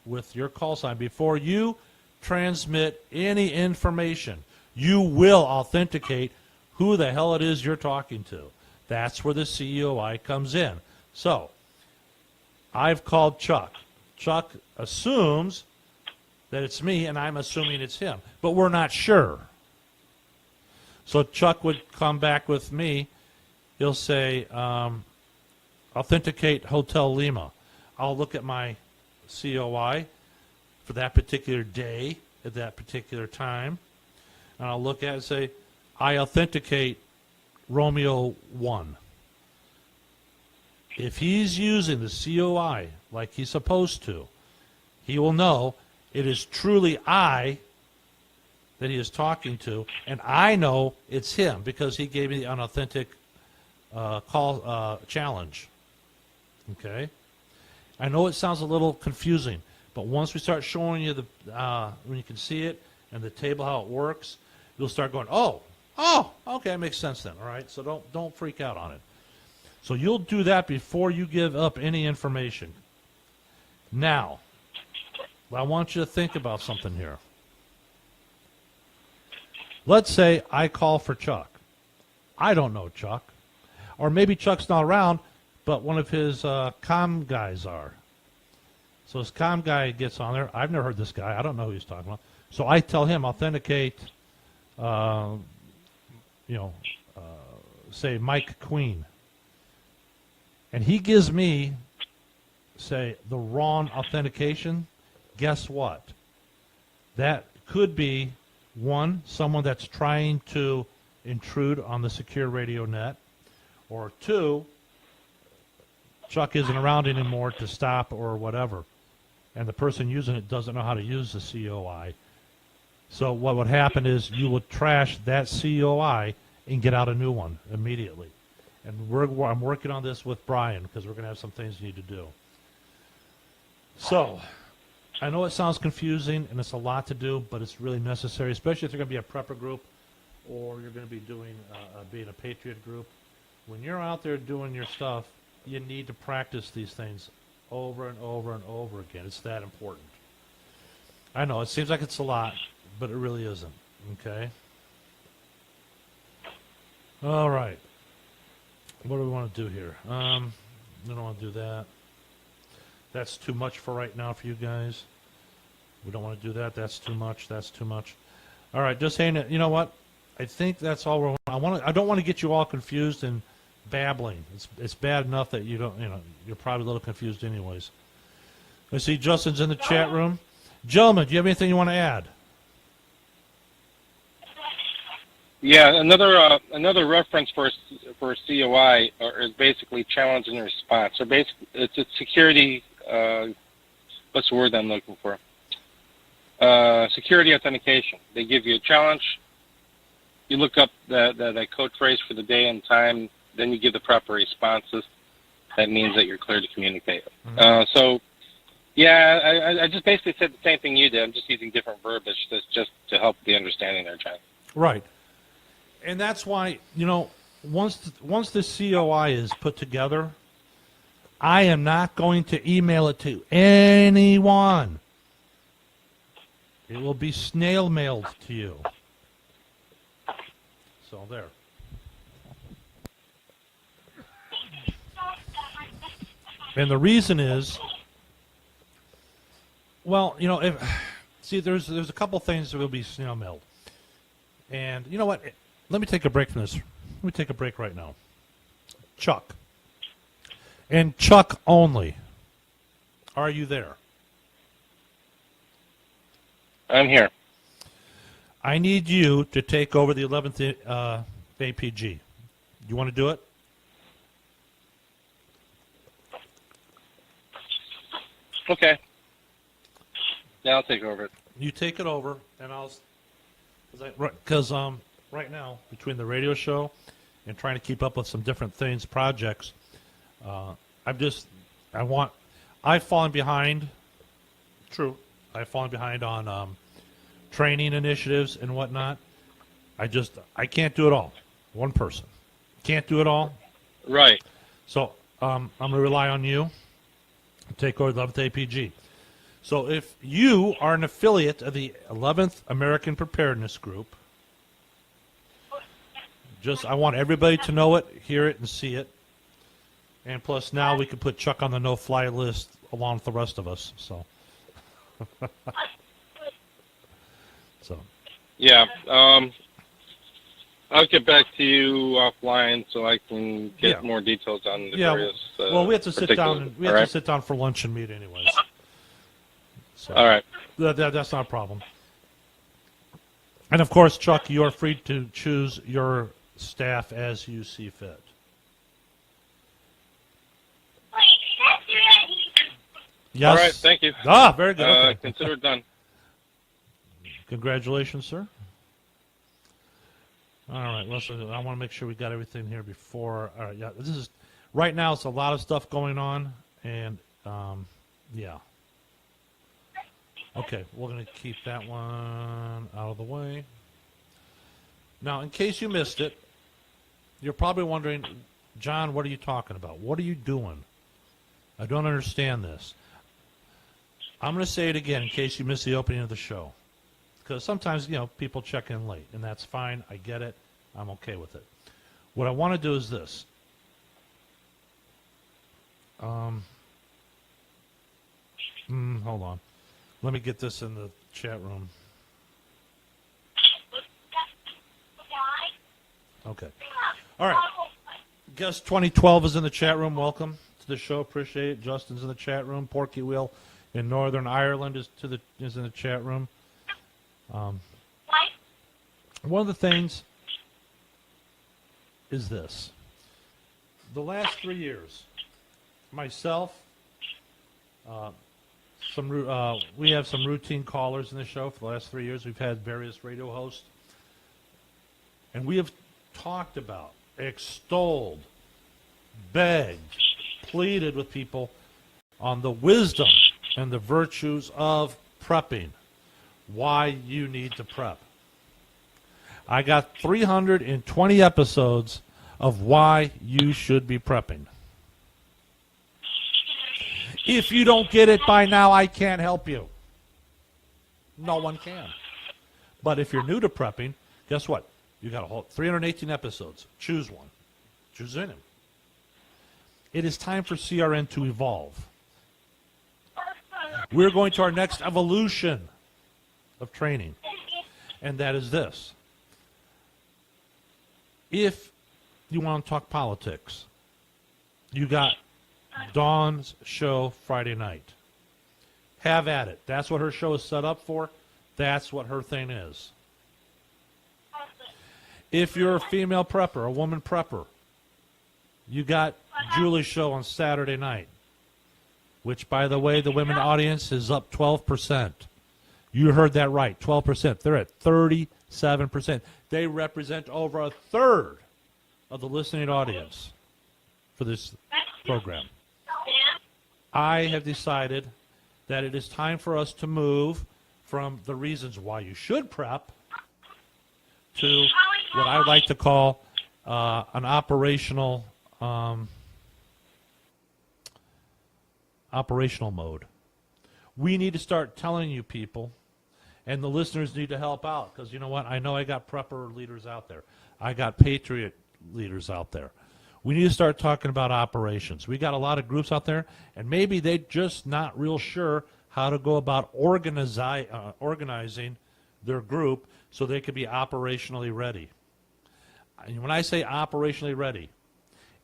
with your call sign, before you transmit any information, you will authenticate who the hell it is you're talking to. That's where the COI comes in. So, I've called Chuck. Chuck assumes that it's me, and I'm assuming it's him. But we're not sure. So Chuck would come back with me. He'll say, authenticate Hotel Lima. I'll look at my COI for that particular day at that particular time. And I'll look at it and say, I authenticate Romeo 1. If he's using the COI like he's supposed to, he will know it is truly I that he is talking to, and I know it's him because he gave me an authentic call challenge. Okay? I know it sounds a little confusing, but once we start showing you the when you can see it and the table how it works, you'll start going, oh, okay, it makes sense then. All right, so don't freak out on it. So you'll do that before you give up any information. Now, I want you to think about something here. Let's say I call for Chuck. I don't know Chuck. Or maybe Chuck's not around, but one of his comm guys are. So his comm guy gets on there. I've never heard this guy. I don't know who he's talking about. So I tell him, authenticate, say Mike Queen. And he gives me, say, the wrong authentication. Guess what? That could be, one, someone that's trying to intrude on the secure radio net, or two, Chuck isn't around anymore to stop or whatever, and the person using it doesn't know how to use the COI. So what would happen is you would trash that COI and get out a new one immediately. And I'm working on this with Brian because we're going to have some things we need to do. So I know it sounds confusing and it's a lot to do, but it's really necessary, especially if you're going to be a prepper group or you're going to be doing being a patriot group. When you're out there doing your stuff, you need to practice these things over and over and over again. It's that important. I know it seems like it's a lot, but it really isn't. Okay? All right. What do we want to do here? I don't want to do that. That's too much for right now for you guys. We don't want to do that. That's too much. That's too much. All right, just saying it. You know what? I think that's all we're. I don't want to get you all confused and babbling. It's bad enough that you don't. You're probably a little confused anyways. I see Justin's in the chat room. Gentlemen, do you have anything you want to add? Yeah, another reference for COI is basically challenge and response. So basically, it's a security. What's the word I'm looking for? Security authentication. They give you a challenge. You look up that code phrase for the day and time. Then you give the proper responses. That means that you're clear to communicate. Mm-hmm. I just basically said the same thing you did. I'm just using different verbiage just to help the understanding there, John. Right. And that's why, once the COI is put together, I am not going to email it to anyone. It will be snail mailed to you. So there. And the reason is, well, there's a couple things that will be snail mailed. And you know what? Let me take a break from this. Let me take a break right now. Chuck. And Chuck only. Are you there? I'm here. I need you to take over the 11th APG. You want to do it? Okay. Yeah, I'll take over it. You take it over, and I'll, because right now between the radio show and trying to keep up with some different things, projects, I've fallen behind. True, I've fallen behind on training initiatives and whatnot. I can't do it all. One person can't do it all. Right. So I'm going to rely on you to take over the 11th APG. So if you are an affiliate of the 11th American Preparedness Group, I want everybody to know it, hear it, and see it. And plus now we can put Chuck on the no-fly list along with the rest of us. So, Yeah. I'll get back to you offline so I can get more details on the various. Well, we have to sit down. particulars. We have to sit down for lunch and meet, anyways. So All right. that's not a problem. And of course, Chuck, you are free to choose your staff as you see fit. Yes. All right. Thank you. Very good. Okay. Consider it done. Congratulations, sir. All right. Listen, I want to make sure we got everything here before. All right. Yeah. Right now. It's a lot of stuff going on, and yeah. Okay, we're going to keep that one out of the way. Now, in case you missed it, you're probably wondering, John, what are you talking about? What are you doing? I don't understand this. I'm going to say it again in case you missed the opening of the show. Because sometimes, people check in late, and that's fine. I get it. I'm okay with it. What I want to do is this. Hold on. Let me get this in the chat room. Okay. All right. Guest 2012 is in the chat room. Welcome to the show. Appreciate it. Justin's in the chat room. Porky Wheel in Northern Ireland is in the chat room. One of the things is this. The last 3 years, myself, we have some routine callers in the show. For the last 3 years, we've had various radio hosts. And we have talked about, extolled, begged, pleaded with people on the wisdom and the virtues of prepping, why you need to prep. I got 320 episodes of why you should be prepping. If you don't get it by now, I can't help you. No one can. But if you're new to prepping, guess what? You got a whole 318 episodes. Choose one. Choose any. It is time for CRN to evolve. We're going to our next evolution of training, and that is this. If you want to talk politics, you got Dawn's show Friday night. Have at it. That's what her show is set up for. That's what her thing is. If you're a female prepper, a woman prepper, you got Julie's show on Saturday night, which, by the way, the women audience is up 12%. You heard that right, 12%. They're at 37%. They represent over a third of the listening audience for this program. I have decided that it is time for us to move from the reasons why you should prep to what I like to call an operational mode. We need to start telling you people, and the listeners need to help out, because you know what? I know I got prepper leaders out there. I got patriot leaders out there. We need to start talking about operations. We got a lot of groups out there, and maybe they're just not real sure how to go about organizing their group so they could be operationally ready. And when I say operationally ready,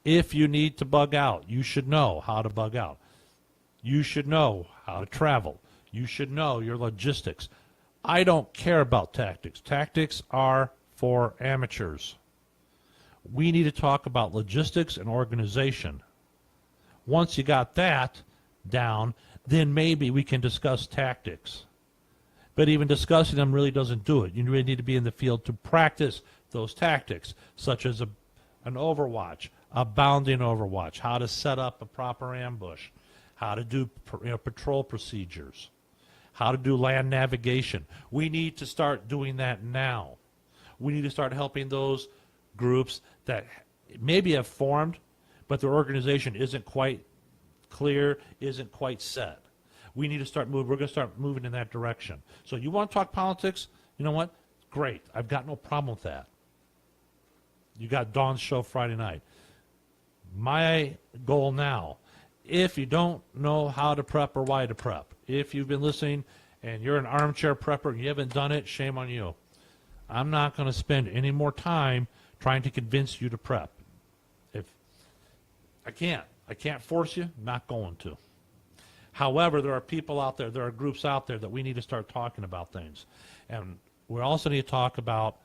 if you need to bug out, you should know how to bug out. You should know how to travel. You should know your logistics. I don't care about tactics. Tactics are for amateurs. We need to talk about logistics and organization. Once you got that down, then maybe we can discuss tactics. But even discussing them really doesn't do it. You really need to be in the field to practice those tactics, such as an overwatch, a bounding overwatch, how to set up a proper ambush, how to do patrol procedures, how to do land navigation. We need to start doing that now. We need to start helping those groups that maybe have formed, but their organization isn't quite clear, isn't quite set. We need to start moving. We're going to start moving in that direction. So you want to talk politics? You know what? Great. I've got no problem with that. You got Dawn's show Friday night. My goal now, if you don't know how to prep or why to prep, if you've been listening and you're an armchair prepper and you haven't done it, shame on you. I'm not going to spend any more time trying to convince you to prep. If I can't force you, not going to. However, there are people out there, there are groups out there that we need to start talking about things. And we also need to talk about,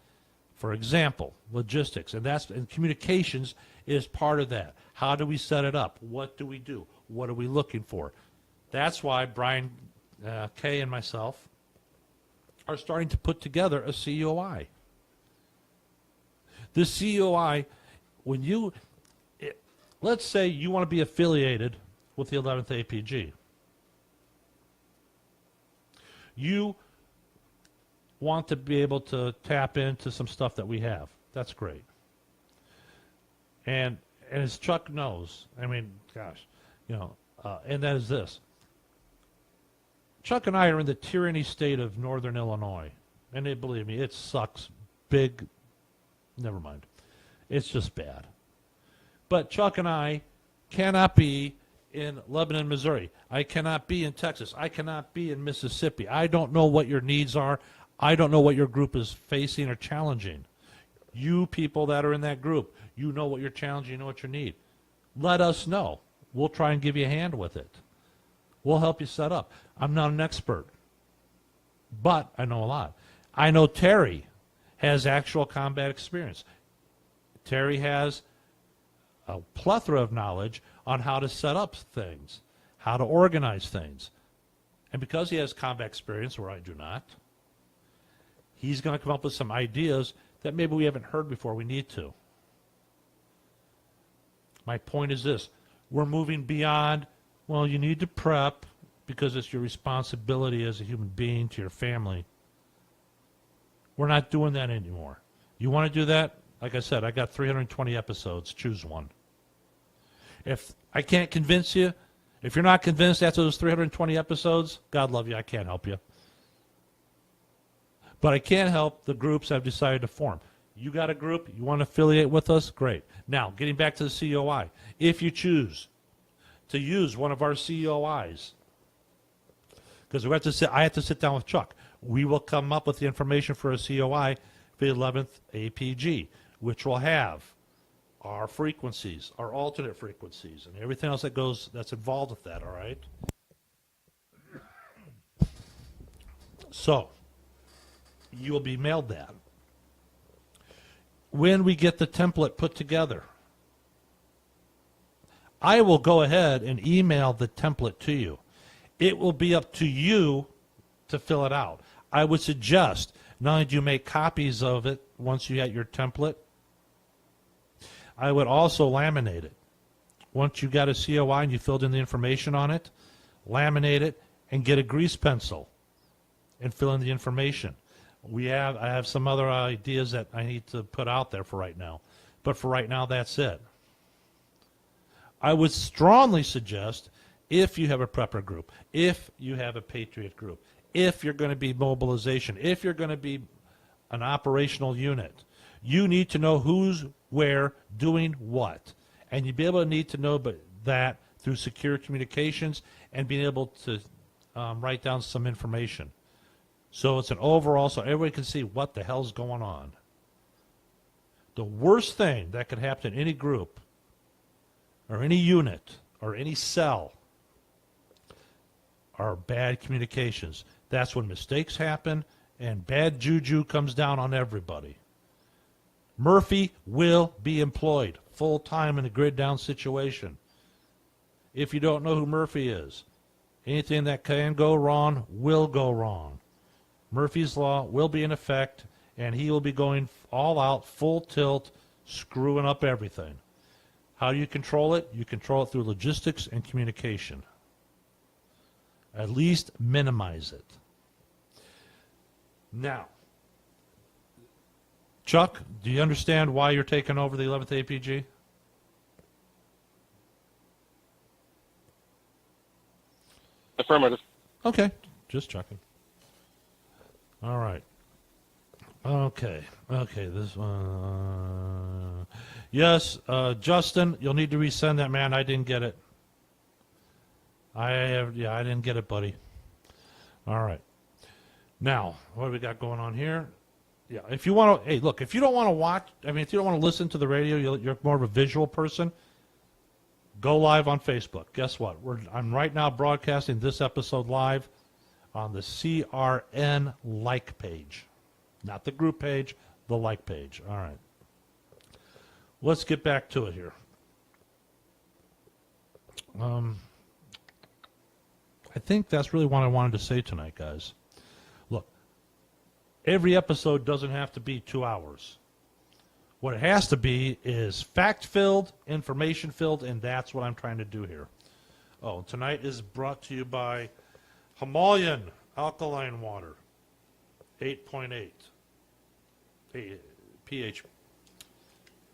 for example, logistics. And communications is part of that. How do we set it up? What do we do? What are we looking for? That's why Brian Kay and myself are starting to put together a COI. The COI, let's say you want to be affiliated with the 11th APG. You want to be able to tap into some stuff that we have. That's great. And as Chuck knows, I mean, gosh, and that is this. Chuck and I are in the tyranny state of Northern Illinois. And believe me, it sucks big. Never mind. It's just bad. But Chuck and I cannot be in Lebanon, Missouri. I cannot be in Texas. I cannot be in Mississippi. I don't know what your needs are. I don't know what your group is facing or challenging. You people that are in that group, you know what you're challenging, you know what you need. Let us know. We'll try and give you a hand with it. We'll help you set up. I'm not an expert, but I know a lot. I know Terry has actual combat experience. Terry has a plethora of knowledge on how to set up things, how to organize things. And because he has combat experience, where I do not, he's going to come up with some ideas that maybe we haven't heard before. We need to. My point is this. We're moving beyond, well, you need to prep because it's your responsibility as a human being to your family. We're not doing that anymore. You want to do that? Like I said, I got 320 episodes. Choose one. If I can't convince you, if you're not convinced after those 320 episodes, God love you, I can't help you. But I can help the groups I've decided to form. You got a group, you want to affiliate with us? Great. Now, getting back to the COI. If you choose to use one of our COIs, because I have to sit down with Chuck. We will come up with the information for a COI for the 11th APG, which will have our frequencies, our alternate frequencies, and everything else that's involved with that, all right? So, you will be mailed that. When we get the template put together, I will go ahead and email the template to you. It will be up to you to fill it out. I would suggest not only do you make copies of it once you get your template, I would also laminate it. Once you got a COI and you filled in the information on it, laminate it and get a grease pencil and fill in the information. I have some other ideas that I need to put out there for right now. But for right now, that's it. I would strongly suggest, if you have a prepper group, if you have a patriot group, if you're going to be mobilization, if you're going to be an operational unit, you need to know who's where doing what. And you'll be able to need to know that through secure communications and being able to write down some information. So it's an overall, so everybody can see what the hell's going on. The worst thing that could happen in any group or any unit or any cell are bad communications. That's when mistakes happen and bad juju comes down on everybody. Murphy will be employed full-time in a grid-down situation. If you don't know who Murphy is, anything that can go wrong will go wrong. Murphy's Law will be in effect, and he will be going all out, full tilt, screwing up everything. How do you control it? You control it through logistics and communication. At least minimize it. Now, Chuck, do you understand why you're taking over the 11th APG? Affirmative. Okay, just checking. All right. Okay, this one. Yes, Justin, you'll need to resend that, man. I didn't get it. I didn't get it, buddy. All right. Now, what do we got going on here? Yeah, if you want to, hey, look, if you don't want to watch, if you don't want to listen to the radio, you're more of a visual person, go live on Facebook. Guess what? I'm right now broadcasting this episode live on the CRN like page. Not the group page, the like page. All right. Let's get back to it here. I think that's really what I wanted to say tonight, guys. Look, every episode doesn't have to be 2 hours. What it has to be is fact-filled, information-filled, and that's what I'm trying to do here. Oh, tonight is brought to you by Himalayan Alkaline Water, 8.8 pH.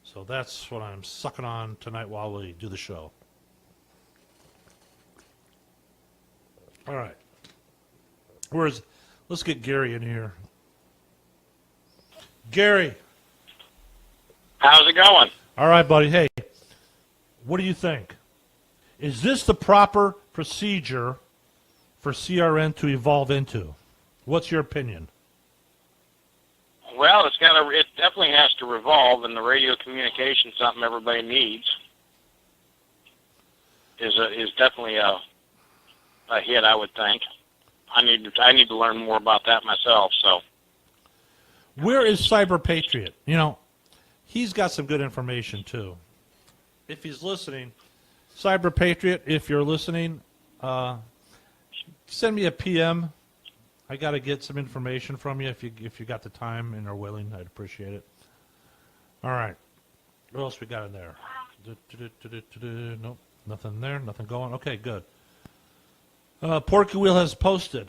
So that's what I'm sucking on tonight while we do the show. All right. Let's get Gary in here. Gary. How's it going? All right, buddy. Hey, what do you think? Is this the proper procedure for CRN to evolve into? What's your opinion? Well, it definitely has to revolve, and the radio communication, something everybody needs, is definitely a hit, I would think. I need to learn more about that myself. So, where is Cyber Patriot? He's got some good information too. If he's listening, Cyber Patriot, if you're listening, send me a PM. I got to get some information from you if you got the time and are willing. I'd appreciate it. All right. What else we got in there? Nope. Nothing there. Nothing going. Okay, good. Porky Wheel has posted.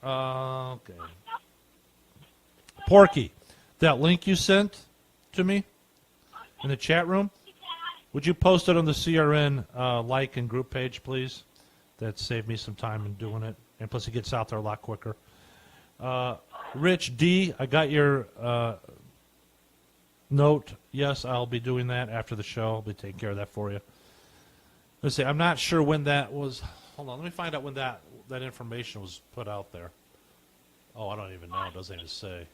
Okay. Porky, that link you sent to me in the chat room, would you post it on the CRN like and group page, please? That saved me some time in doing it. And plus it gets out there a lot quicker. Rich D, I got your note. Yes, I'll be doing that after the show. I'll be taking care of that for you. Let's see. I'm not sure when that was. Hold on. Let me find out when that information was put out there. Oh, I don't even know. It doesn't even say.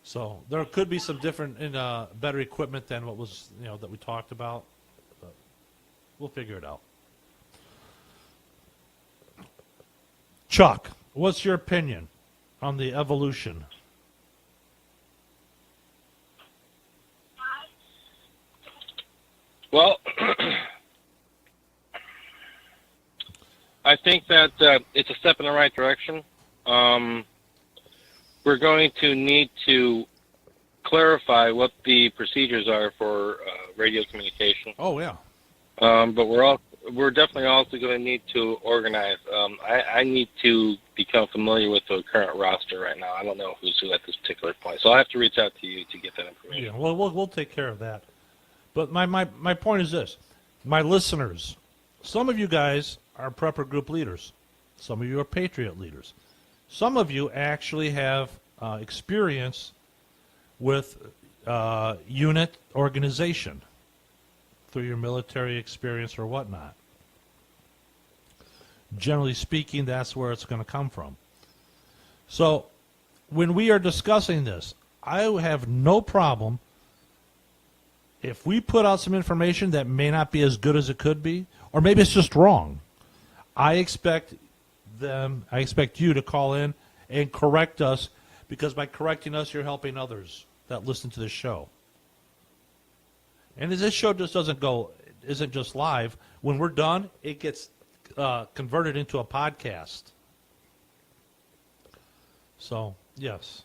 So there could be some different better equipment than what was that we talked about. But we'll figure it out. Chuck, what's your opinion on the evolution? Well, I think that it's a step in the right direction. We're going to need to clarify what the procedures are for radio communication. Oh, yeah. But we're definitely also going to need to organize. I need to become familiar with the current roster right now. I don't know who's who at this particular point, so I'll have to reach out to you to get that information. Yeah, well, we'll take care of that. But my point is this. My listeners, some of you guys are prepper group leaders. Some of you are Patriot leaders. Some of you actually have experience with unit organization through your military experience or whatnot. Generally speaking, that's where it's going to come from. So when we are discussing this, I have no problem if we put out some information that may not be as good as it could be, or maybe it's just wrong. I expect them. I expect you to call in and correct us, because by correcting us, you're helping others that listen to this show. And this show just isn't just live. When we're done, it gets converted into a podcast. So, yes.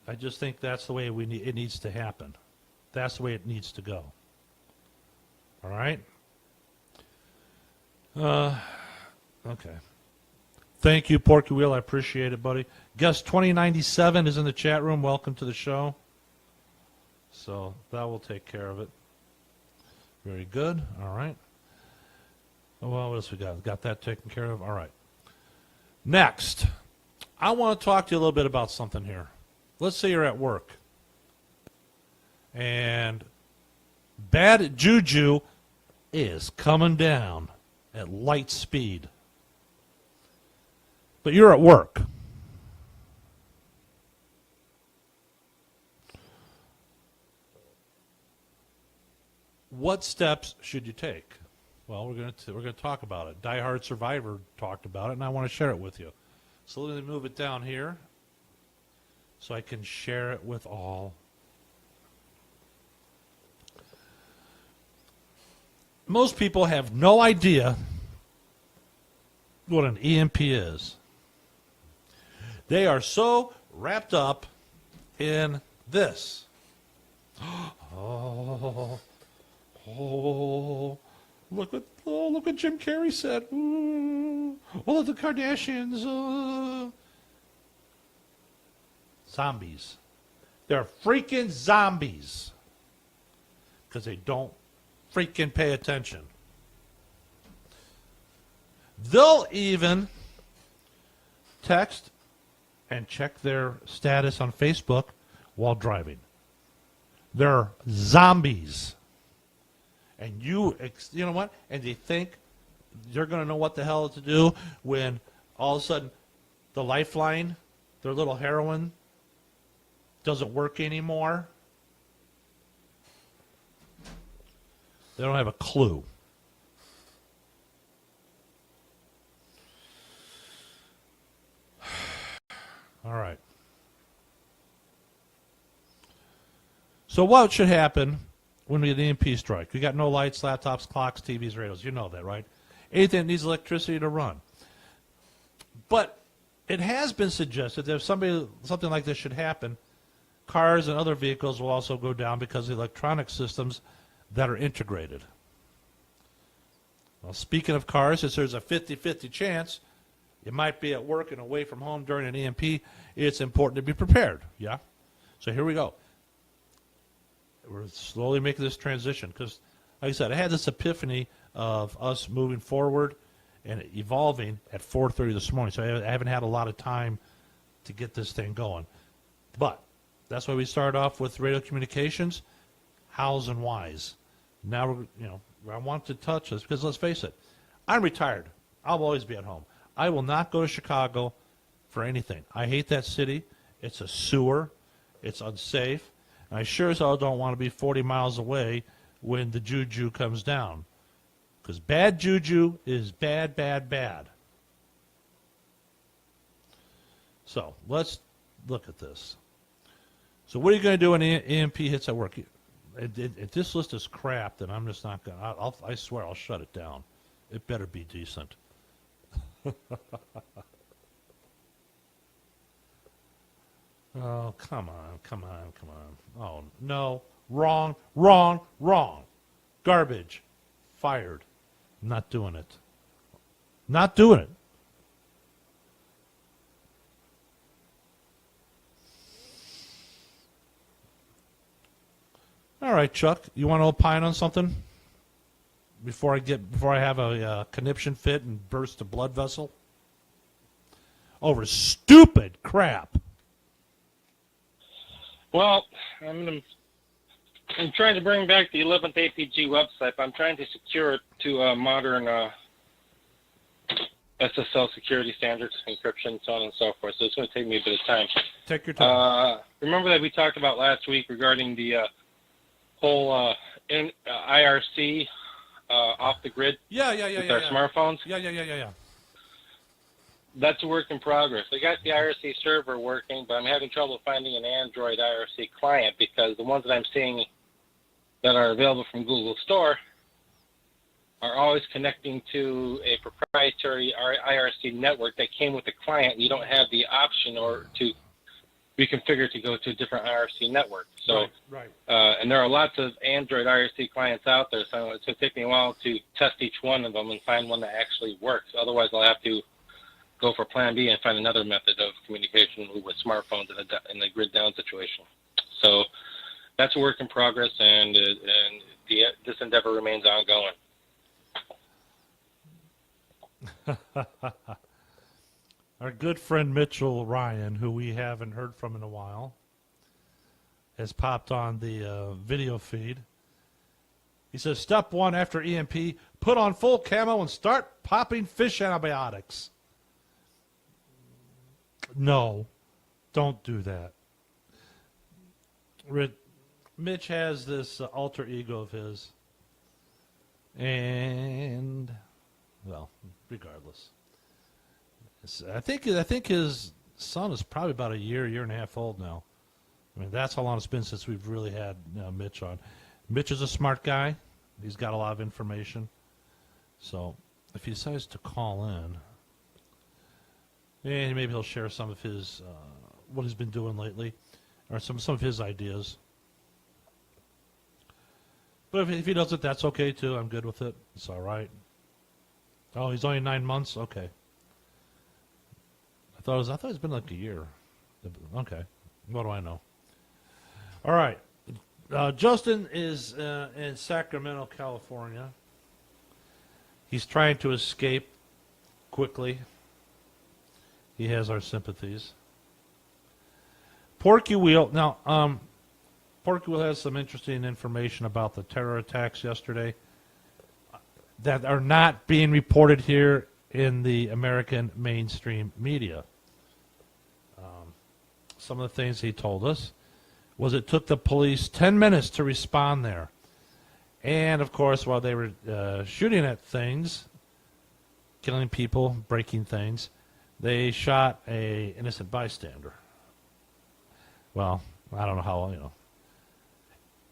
I just think that's the way it needs to happen. That's the way it needs to go. All right? Okay. Thank you, Porky Wheel. I appreciate it, buddy. Guest 2097 is in the chat room. Welcome to the show. So that will take care of it. Very good. All right. Well, what else we got? Got that taken care of? All right. Next, I want to talk to you a little bit about something here. Let's say you're at work, and bad juju is coming down at light speed. But you're at work. What steps should you take? Well, we're going to talk about it. Die Hard Survivor talked about it, and I want to share it with you. So let me move it down here so I can share it with all. Most people have no idea what an EMP is. They are so wrapped up in this. Oh, look what Jim Carrey said. Ooh, all of the Kardashians. Zombies. They're freaking zombies because they don't freaking pay attention. They'll even text and check their status on Facebook while driving. They're zombies. And you know what? And they think you're going to know what the hell to do when all of a sudden the lifeline, their little heroin, doesn't work anymore. They don't have a clue. All right. So what should happen when we get an EMP strike? We got no lights, laptops, clocks, TVs, radios. You know that, right? Anything that needs electricity to run. But it has been suggested that if something like this should happen, cars and other vehicles will also go down because of the electronic systems that are integrated. Well, speaking of cars, since there's a 50-50 chance you might be at work and away from home during an EMP, it's important to be prepared, yeah? So here we go. We're slowly making this transition because, like I said, I had this epiphany of us moving forward and evolving at 4:30 this morning, so I haven't had a lot of time to get this thing going. But that's why we started off with radio communications, hows and whys. Now, I want to touch this because, let's face it, I'm retired. I'll always be at home. I will not go to Chicago for anything. I hate that city. It's a sewer. It's unsafe. And I sure as hell don't want to be 40 miles away when the juju comes down. Because bad juju is bad, bad, bad. So let's look at this. So what are you going to do when EMP hits at work? If this list is crap, then I'm just not going to. I swear I'll shut it down. It better be decent. Oh, come on. Oh, no. Wrong. Garbage. Fired. Not doing it. All right, Chuck, you want to opine on something before I have a conniption fit and burst a blood vessel over stupid crap? Well, I'm trying to bring back the 11th APG website, but I'm trying to secure it to a modern SSL security standards, encryption, so on and so forth. So it's going to take me a bit of time. Take your time. Remember that we talked about last week regarding the whole IRC off the grid Yeah. with our smartphones. Yeah. That's a work in progress. I got the IRC server working, but I'm having trouble finding an Android IRC client because the ones that I'm seeing that are available from Google Store are always connecting to a proprietary IRC network that came with the client. You don't have the option or to reconfigure to go to a different IRC network. So, right. And there are lots of Android IRC clients out there, so it's going to take me a while to test each one of them and find one that actually works. Otherwise, I'll have to go for Plan B and find another method of communication with smartphones in a grid down situation. So that's a work in progress, and this endeavor remains ongoing. Our good friend Mitchell Ryan, who we haven't heard from in a while, has popped on the video feed. He says, step one after EMP, put on full camo and start popping fish antibiotics. No, don't do that. Mitch has this alter ego of his. And, well, regardless. I think his son is probably about a year and a half old now. I mean, that's how long it's been since we've really had Mitch on. Mitch is a smart guy. He's got a lot of information. So if he decides to call in, and maybe he'll share some of his what he's been doing lately, or some of his ideas. But if he does it, that's okay too. I'm good with it. It's all right. Oh, he's only 9 months. Okay. I thought it's been like a year. Okay. What do I know? All right. Justin is in Sacramento, California. He's trying to escape quickly. He has our sympathies. Porky Wheel. Now, Porky Wheel has some interesting information about the terror attacks yesterday that are not being reported here in the American mainstream media. Some of the things he told us was it took the police 10 minutes to respond there. And, of course, while they were shooting at things, killing people, breaking things, they shot a innocent bystander. Well, I don't know how,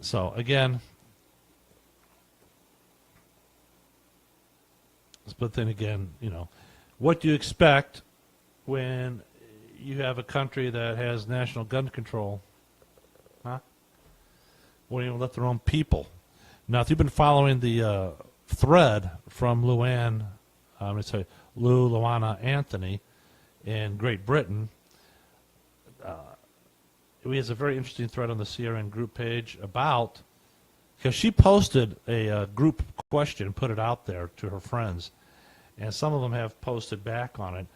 So, again, but then again, what do you expect when you have a country that has national gun control? Huh? Won't even let their own people. Now, if you've been following the thread from Luana Anthony in Great Britain, he has a very interesting thread on the CRN group page about, because she posted a group question, put it out there to her friends, and some of them have posted back on it.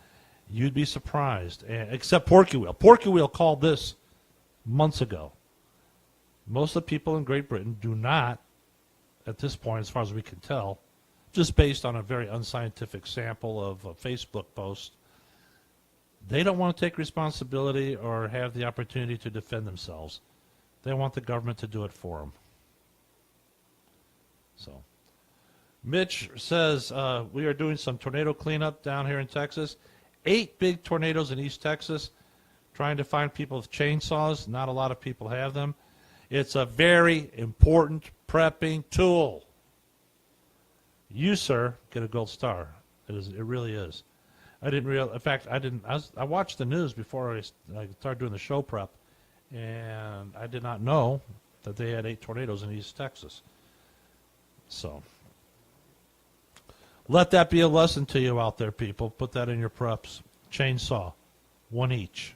You'd be surprised, except Porky Wheel. Porky Wheel called this months ago. Most of the people in Great Britain do not, at this point, as far as we can tell, just based on a very unscientific sample of a Facebook post, they don't want to take responsibility or have the opportunity to defend themselves. They want the government to do it for them. So, Mitch says, we are doing some tornado cleanup down here in Texas. 8 big tornadoes in East Texas, trying to find people with chainsaws. Not a lot of people have them. It's a very important prepping tool. You, sir, get a gold star. It really is. I didn't realize. In fact, I watched the news before I started doing the show prep, and I did not know that they had 8 tornadoes in East Texas. So, let that be a lesson to you out there, people. Put that in your preps. Chainsaw, 1 each.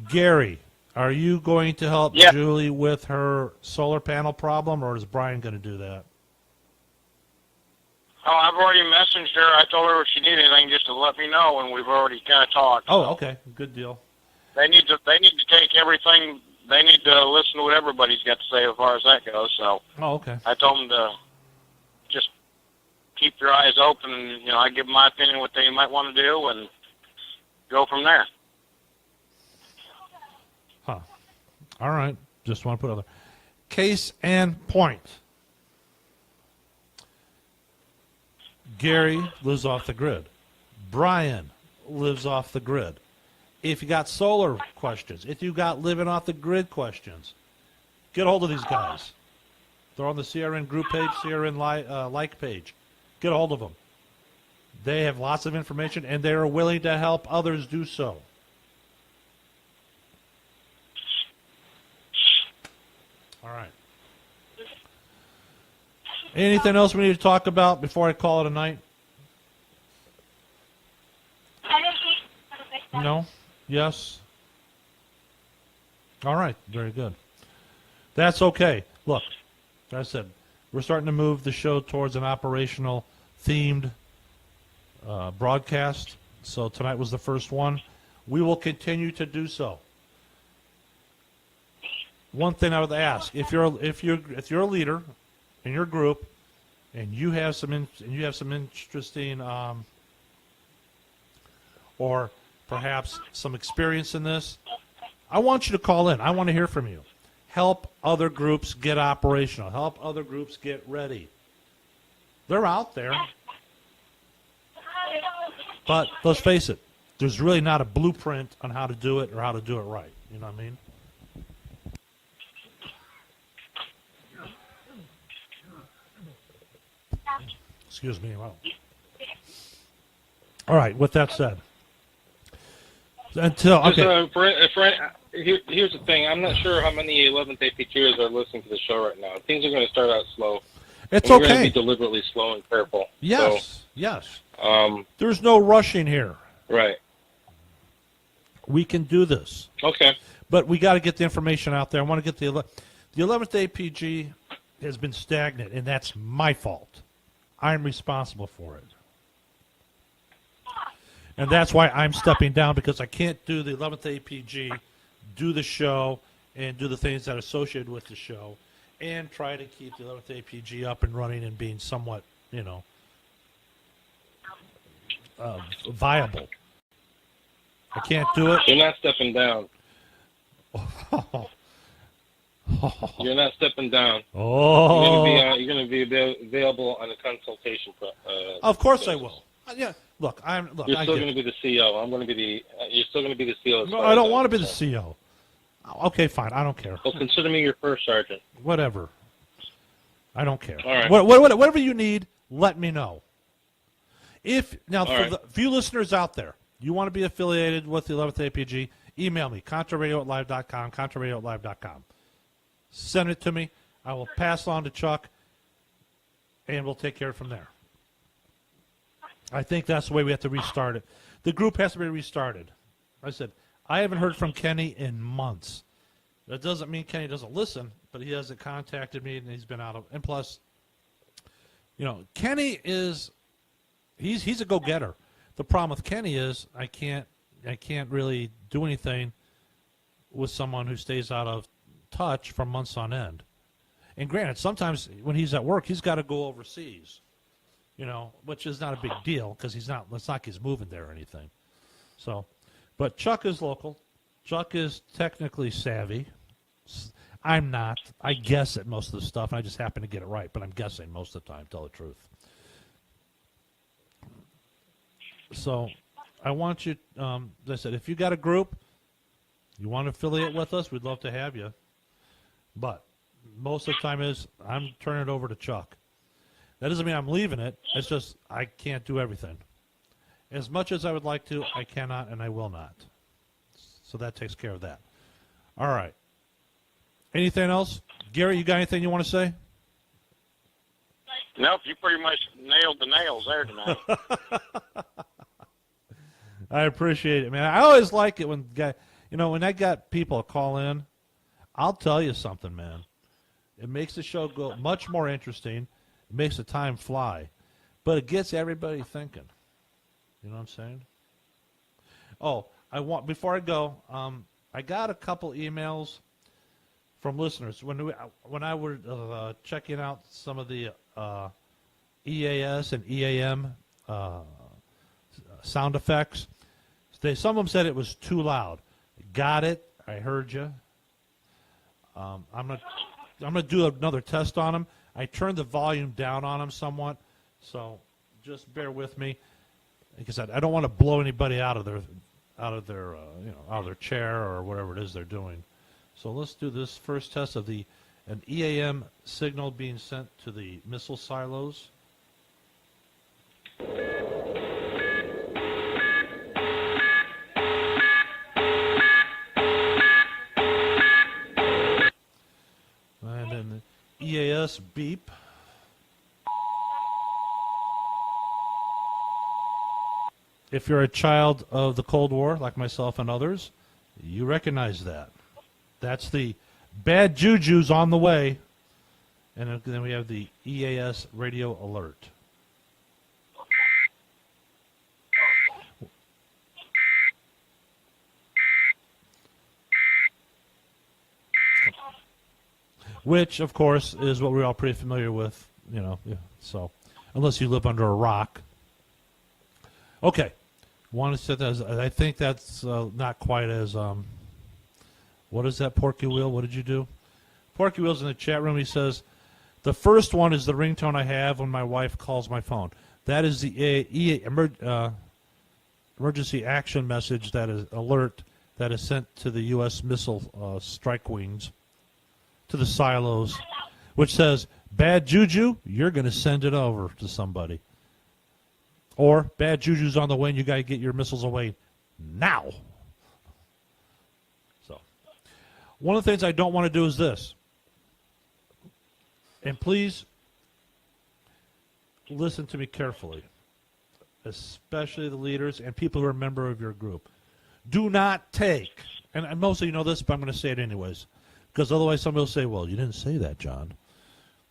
Gary, are you going to help Julie with her solar panel problem, or is Brian going to do that? Oh, I've already messaged her. I told her if she needed anything just to let me know, and we've already kind of talked. Oh, okay. Good deal. They need to take everything. They need to listen to what everybody's got to say as far as that goes. So. Oh, okay. I told them to just keep your eyes open, and I give them my opinion what they might want to do, and go from there. Huh. All right. Just want to put it out there. Case and point. Gary lives off the grid. Brian lives off the grid. If you got solar questions, if you got living off the grid questions, get a hold of these guys. They're on the CRN group page, CRN like page. Get a hold of them. They have lots of information, and they are willing to help others do so. All right. Anything else we need to talk about before I call it a night? No? Yes? All right. Very good. That's okay. Look, as I said, we're starting to move the show towards an operational themed broadcast. So tonight was the first one. We will continue to do so. One thing I would ask: if you're a leader in your group, and you have some interesting or perhaps some experience in this, I want you to call in. I want to hear from you. Help other groups get operational. Help other groups get ready. They're out there. But let's face it, there's really not a blueprint on how to do it or how to do it right. You know what I mean? Excuse me. Wow. All right, with that said. Here's the thing. I'm not sure how many 11th APGers are listening to the show right now. Things are going to start out slow. It's We're okay. going to be deliberately slow and careful. Yes, yes. So, there's no rushing here. right. We can do this. Okay. But we got to get the information out there. I want to get the 11th APG has been stagnant, and that's my fault. I'm responsible for it. And that's why I'm stepping down, because I can't do the 11th APG, do the show, and do the things that are associated with the show, and try to keep the 11th APG up and running and being somewhat, viable. I can't do it. You're not stepping down. You're not stepping down. Oh. You're going to be available on a consultation. Of course basis. I will. Yeah. Look, You're still going to be the CEO. I'm going to be the. You're still going to be the CEO. No, I don't want to be the CEO. Okay, fine. I don't care. Well, consider me your first sergeant. Whatever. I don't care. All right. Whatever you need, let me know. For right. the few listeners out there, you want to be affiliated with the 11th APG, email me, contraradio@live.com, contraradio@live.com. Send it to me. I will pass on to Chuck, and we'll take care of it from there. I think that's the way we have to restart it. The group has to be restarted. I said, I haven't heard from Kenny in months. That doesn't mean Kenny doesn't listen, but he hasn't contacted me, and he's been out of. And plus, Kenny is he's a go-getter. The problem with Kenny is I can't really do anything with someone who stays out of touch for months on end. And granted, sometimes when he's at work, he's got to go overseas, which is not a big deal because it's not like he's moving there or anything. So, but Chuck is local. Chuck is technically savvy. I'm not. I guess at most of the stuff, and I just happen to get it right, but I'm guessing most of the time, tell the truth. So I want you, as I said, if you got a group, you want to affiliate with us, we'd love to have you. But most of the time I'm turning it over to Chuck. That doesn't mean I'm leaving it. It's just I can't do everything. As much as I would like to, I cannot and I will not. So that takes care of that. All right. Anything else? Gary, you got anything you want to say? Nope, you pretty much nailed the nails there tonight. I appreciate it, man. I always like it when when I got people call in. I'll tell you something, man. It makes the show go much more interesting. It makes the time fly, but it gets everybody thinking. You know what I'm saying? Oh, before I go, I got a couple emails from listeners when I was checking out some of the EAS and EAM sound effects. Some of them said it was too loud. Got it. I heard you. I'm gonna do another test on them. I turned the volume down on them somewhat, so just bear with me, because I don't want to blow anybody out of their chair or whatever it is they're doing. So let's do this first test of an EAM signal being sent to the missile silos. And an EAS beep. If you're a child of the Cold War, like myself and others, you recognize that. That's the bad juju's on the way. And then we have the EAS radio alert. Which, of course, is what we're all pretty familiar with, so unless you live under a rock. Okay. Want to set that as, I think that's not quite as, what is that, Porky Wheel? What did you do? Porky Wheel's in the chat room. He says, the first one is the ringtone I have when my wife calls my phone. That is the emergency action message, that is alert, that is sent to the U.S. missile strike wings, to the silos, which says, bad juju, you're going to send it over to somebody. Or, bad juju's on the way and you got to get your missiles away now. So, one of the things I don't want to do is this. And please listen to me carefully, especially the leaders and people who are a member of your group. Do not take, and most of you know this, but I'm going to say it anyways, because otherwise somebody will say, well, you didn't say that, John.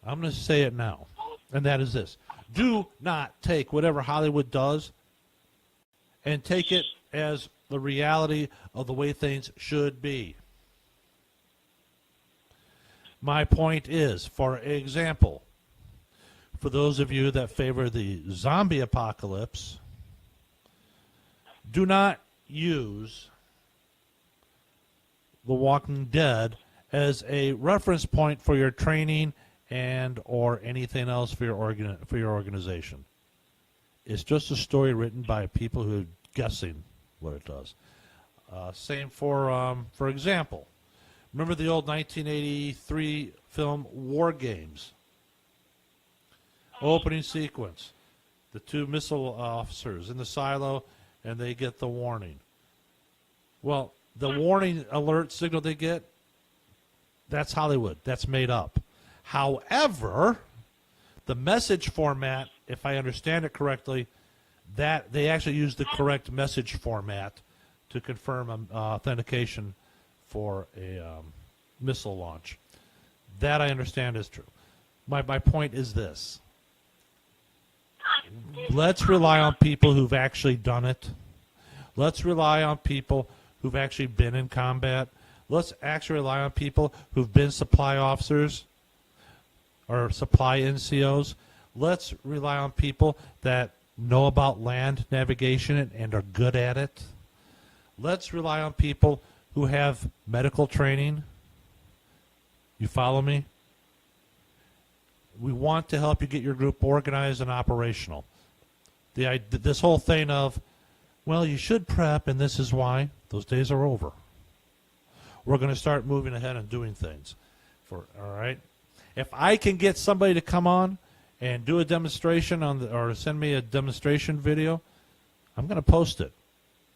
I'm going to say it now, and that is this. Do not take whatever Hollywood does and take it as the reality of the way things should be. My point is, for example, for those of you that favor the zombie apocalypse, do not use The Walking Dead as a reference point for your training and or anything else for your organization. It's just a story written by people who are guessing what it does. Same for example, remember the old 1983 film War Games? Opening sequence. The two missile officers in the silo, and they get the warning. Well, the warning alert signal they get, that's Hollywood. That's made up. However, the message format, if I understand it correctly, that they actually use the correct message format to confirm authentication for a missile launch. That I understand is true. My point is this. Let's rely on people who've actually done it. Let's rely on people who've actually been in combat. Let's actually rely on people who've been supply officers or supply NCOs. Let's rely on people that know about land navigation and are good at it. Let's rely on people who have medical training. You follow me? We want to help you get your group organized and operational. This whole thing of, well, you should prep and this is why, those days are over. We're going to start moving ahead and doing things. All right? If I can get somebody to come on and do a demonstration or send me a demonstration video, I'm going to post it.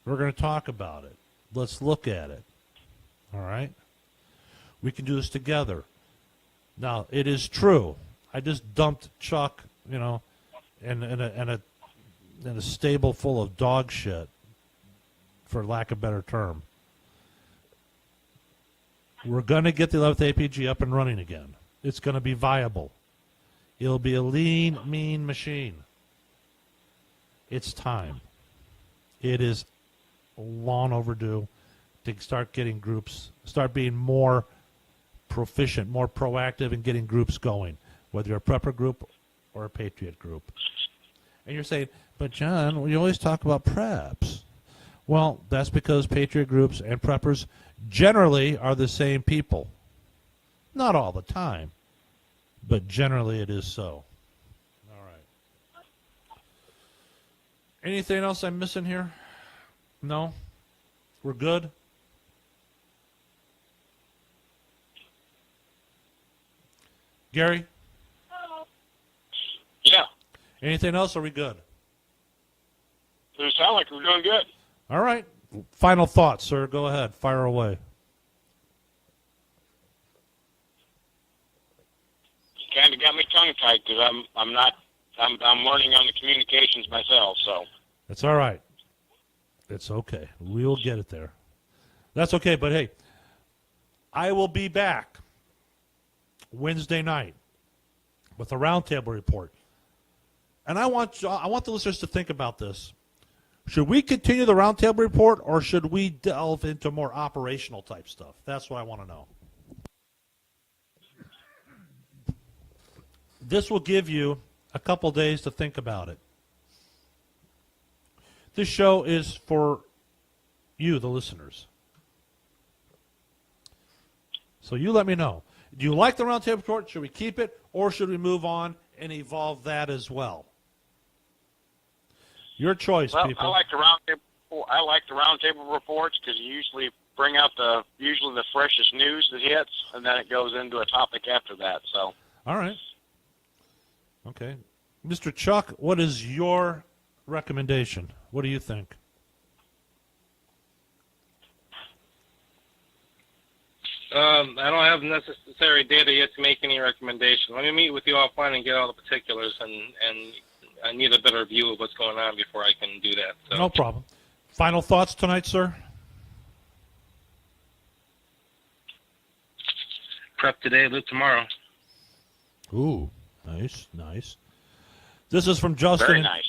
We're going to talk about it. Let's look at it. All right? We can do this together. Now, it is true. I just dumped Chuck, in a stable full of dog shit, for lack of a better term. We're going to get the 11th APG up and running again. It's going to be viable. It'll be a lean, mean machine. It's time. It is long overdue to start getting groups, start being more proficient, more proactive in getting groups going, whether you're a prepper group or a patriot group. And you're saying, but John, we always talk about preps. Well, that's because patriot groups and preppers generally are the same people. Not all the time, but generally it is so. All right. Anything else I'm missing here? No? We're good? Gary? Yeah. Anything else? Or are we good? It sounds like we're doing good. All right. Final thoughts, sir. Go ahead. Fire away. You kind of got me tongue-tied because I'm learning on the communications myself, so. It's all right. It's okay. We'll get it there. That's okay, but hey, I will be back Wednesday night with a roundtable report. And I want the listeners to think about this. Should we continue the roundtable report, or should we delve into more operational type stuff? That's what I want to know. This will give you a couple days to think about it. This show is for you, the listeners. So you let me know. Do you like the roundtable report? Should we keep it, or should we move on and evolve that as well? Your choice, well, people. I like the roundtable reports because you usually bring out the freshest news that hits, and then it goes into a topic after that. So. All right. Okay. Mr. Chuck, what is your recommendation? What do you think? I don't have necessary data yet to make any recommendation. Let me meet with you offline and get all the particulars, and I need a better view of what's going on before I can do that. So. No problem. Final thoughts tonight, sir? Prep today, live tomorrow. Ooh, nice, nice. This is from Justin. Very nice.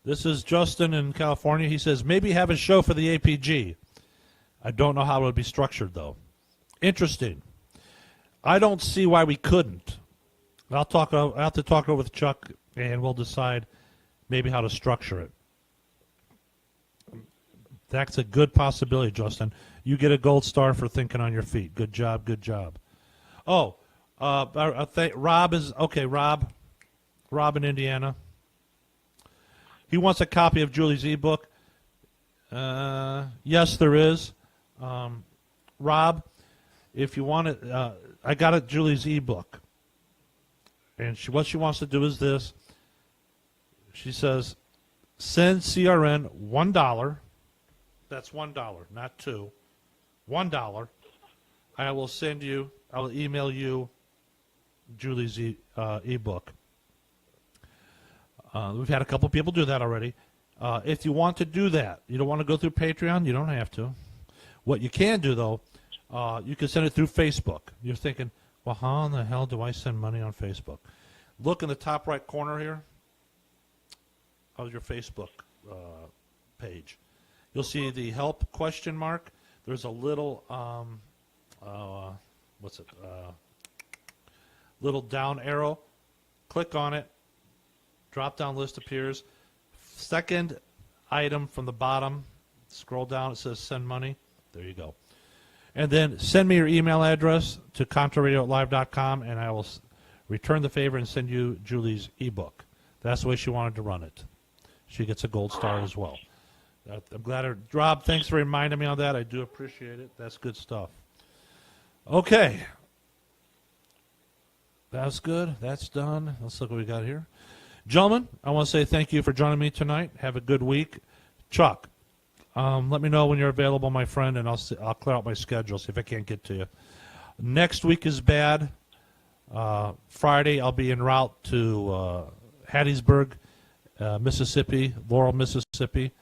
This is Justin in California. He says, maybe have a show for the APG. I don't know how it would be structured, though. Interesting. I don't see why we couldn't. I'll have to talk over with Chuck, and we'll decide maybe how to structure it. That's a good possibility, Justin. You get a gold star for thinking on your feet. Good job, good job. Oh, I think Rob is okay. Rob in Indiana. He wants a copy of Julie's ebook. Yes, there is. Rob, if you want it, I got it. Julie's ebook, and what she wants to do is this. She says, send CRN $1. That's $1, not $2. $1. I will email you Julie's ebook. We've had a couple people do that already. If you want to do that, you don't want to go through Patreon, you don't have to. What you can do, though, you can send it through Facebook. You're thinking, well, how in the hell do I send money on Facebook? Look in the top right corner here of your Facebook page. You'll see the help question mark. There's a little, little down arrow. Click on it. Drop-down list appears. Second item from the bottom. Scroll down. It says send money. There you go. And then send me your email address to ContraRadio@live.com, and I will return the favor and send you Julie's ebook. That's the way she wanted to run it. She gets a gold star as well. I'm glad Rob, thanks for reminding me on that. I do appreciate it. That's good stuff. Okay. That's good. That's done. Let's look what we got here. Gentlemen, I want to say thank you for joining me tonight. Have a good week. Chuck, let me know when you're available, my friend, and I'll clear out my schedule, see if I can't get to you. Next week is bad. Friday, I'll be en route to Hattiesburg, Mississippi, Laurel, Mississippi.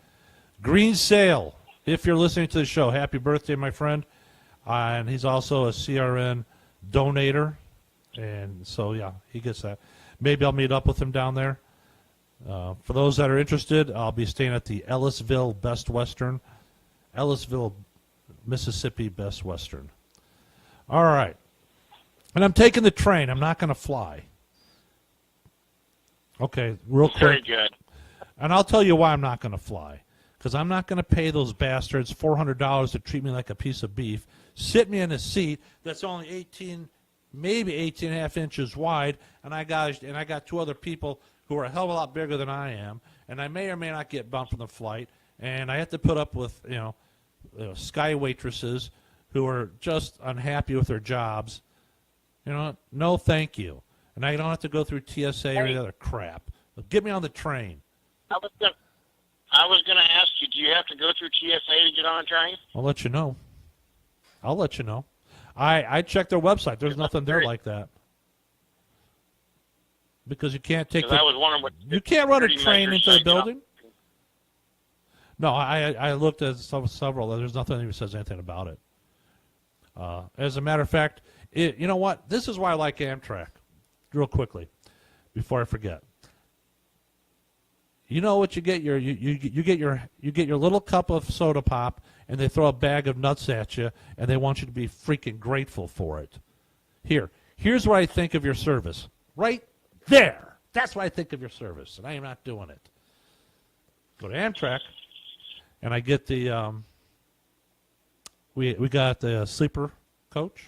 Green Sale, if you're listening to the show, happy birthday, my friend. And he's also a CRN donator. And so, yeah, he gets that. Maybe I'll meet up with him down there. For those that are interested, I'll be staying at the Ellisville, Mississippi Best Western. All right. And I'm taking the train. I'm not going to fly. Okay, real quick. Very good. And I'll tell you why I'm not going to fly. Because I'm not going to pay those bastards $400 to treat me like a piece of beef, sit me in a seat that's only 18 maybe 18 and a half inches wide, and I got two other people who are a hell of a lot bigger than I am, and I may or may not get bumped from the flight, and I have to put up with sky waitresses who are just unhappy with their jobs. No, thank you. And I don't have to go through TSA or any other crap. Get me on the train. I was gonna ask you, do you have to go through TSA to get on a train? I'll let you know. I checked their website. There's nothing there like that. Because you can't take I was wondering what you can't run a security train measures into the say, building. No, I looked at several. There's nothing that even says anything about it. As a matter of fact, you know what? This is why I like Amtrak. Real quickly, before I forget. You know what you get? You get your little cup of soda pop, and they throw a bag of nuts at you, and they want you to be freaking grateful for it. Here's what I think of your service. Right there. That's what I think of your service, and I am not doing it. Go to Amtrak, and I get the we got the sleeper coach.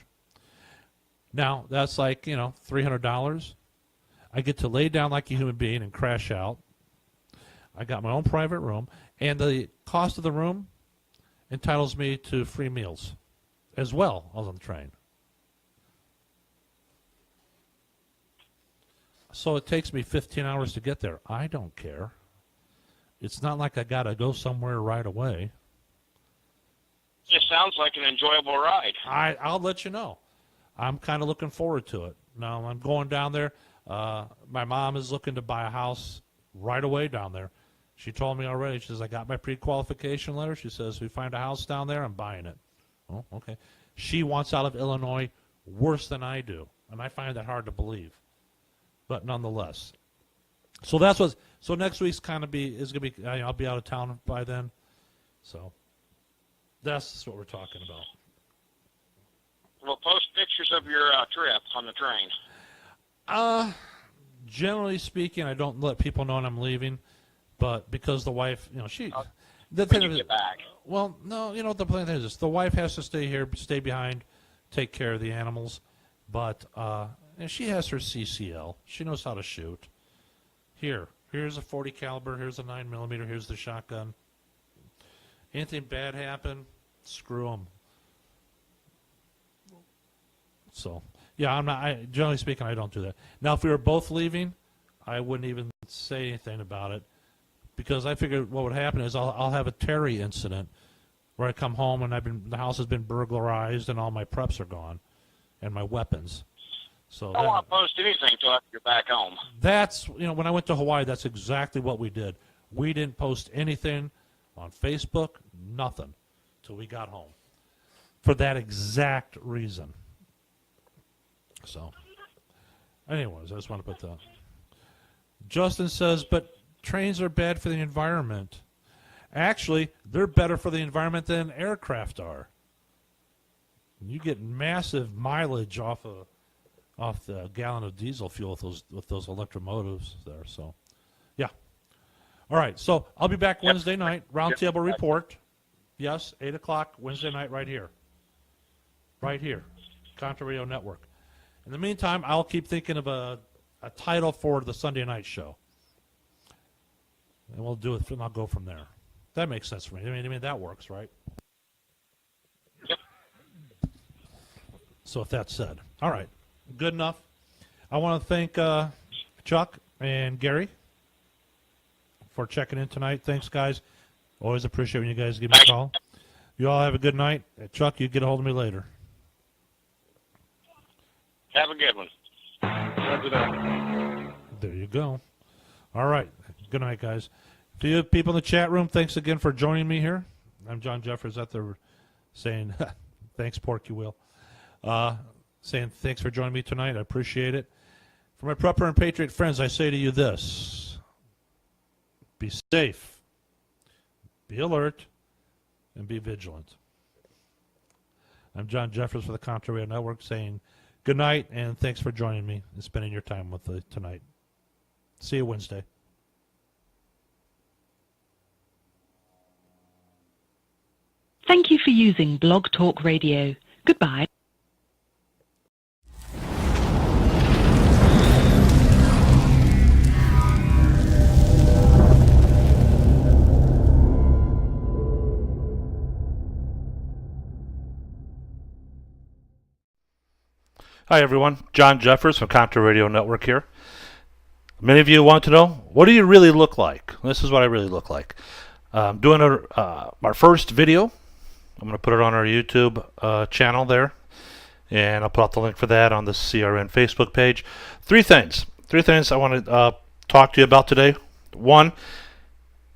Now that's like $300. I get to lay down like a human being and crash out. I got my own private room, and the cost of the room entitles me to free meals as well. I was on the train. So it takes me 15 hours to get there. I don't care. It's not like I got to go somewhere right away. It sounds like an enjoyable ride. I'll let you know. I'm kind of looking forward to it. Now, I'm going down there. My mom is looking to buy a house right away down there. She told me already. She says, I got my pre-qualification letter. She says, if we find a house down there, I'm buying it. Oh, okay. She wants out of Illinois worse than I do, and I find that hard to believe. But nonetheless. So so next week's going to be, I'll be out of town by then. So that's what we're talking about. Well, post pictures of your trip on the train. Generally speaking, I don't let people know when I'm leaving, but because the wife, the When thing you is, get back. well, no, the thing is this: the wife has to stay here, stay behind, take care of the animals, but she has her CCL. She knows how to shoot. Here's a 40 caliber. Here's a 9mm. Here's the shotgun. Anything bad happen, screw them. So, yeah, generally speaking, I don't do that. Now, if we were both leaving, I wouldn't even say anything about it because I figured what would happen is I'll have a Terry incident where I come home and the house has been burglarized and all my preps are gone and my weapons. So I don't want to post anything until after you're back home. That's, when I went to Hawaii, that's exactly what we did. We didn't post anything on Facebook, nothing, till we got home for that exact reason. So, anyways, I just want to put that. Justin says, but trains are bad for the environment. Actually, they're better for the environment than aircraft are. You get massive mileage off the gallon of diesel fuel with those electromotives there. So, yeah. All right. So I'll be back Wednesday night. Roundtable report. Yes, 8 o'clock Wednesday night right here. Right here. Contra Radio Network. In the meantime, I'll keep thinking of a title for the Sunday night show. And we'll do it, and I'll go from there. That makes sense for me. I mean that works, right? Yep. So with that said, all right, good enough. I want to thank Chuck and Gary for checking in tonight. Thanks, guys. Always appreciate when you guys give me a call. You all have a good night. Chuck, you get a hold of me later. Have a good one. There you go. All right. Good night, guys. To you people in the chat room, thanks again for joining me here. I'm John Jeffers out there saying, thanks, Porky Will. Saying thanks for joining me tonight. I appreciate it. For my prepper and patriot friends, I say to you this. Be safe, be alert, and be vigilant. I'm John Jeffers for the Contra Radio Network saying good night, and thanks for joining me and spending your time with me tonight. See you Wednesday. Thank you for using Blog Talk Radio. Goodbye. Hi, everyone. John Jeffers from Contra Radio Network here. Many of you want to know, what do you really look like? This is what I really look like. I'm doing our first video. I'm going to put it on our YouTube channel there, and I'll put out the link for that on the CRN Facebook page. Three things I want to talk to you about today. One,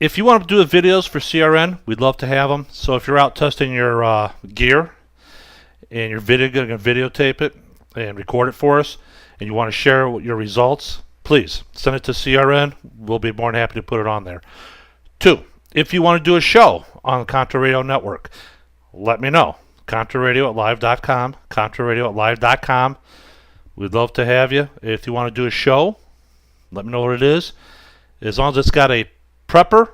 if you want to do videos for CRN, we'd love to have them. So if you're out testing your gear and you're going to videotape it and record it for us, and you want to share your results, please send it to CRN. We'll be more than happy to put it on there. Two, if you want to do a show on the Contra Radio Network, let me know. ContraRadio@live.com. ContraRadio@live.com. We'd love to have you. If you want to do a show, let me know what it is. As long as it's got a prepper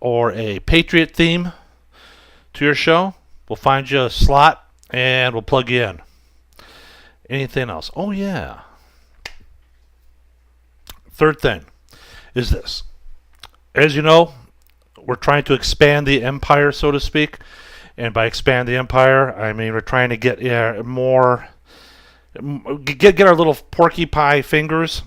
or a Patriot theme to your show, we'll find you a slot and we'll plug you in. Anything else? Oh, yeah. Third thing is this. As you know, we're trying to expand the empire, so to speak. And by expand the empire, I mean we're trying to get more, get our little porky pie fingers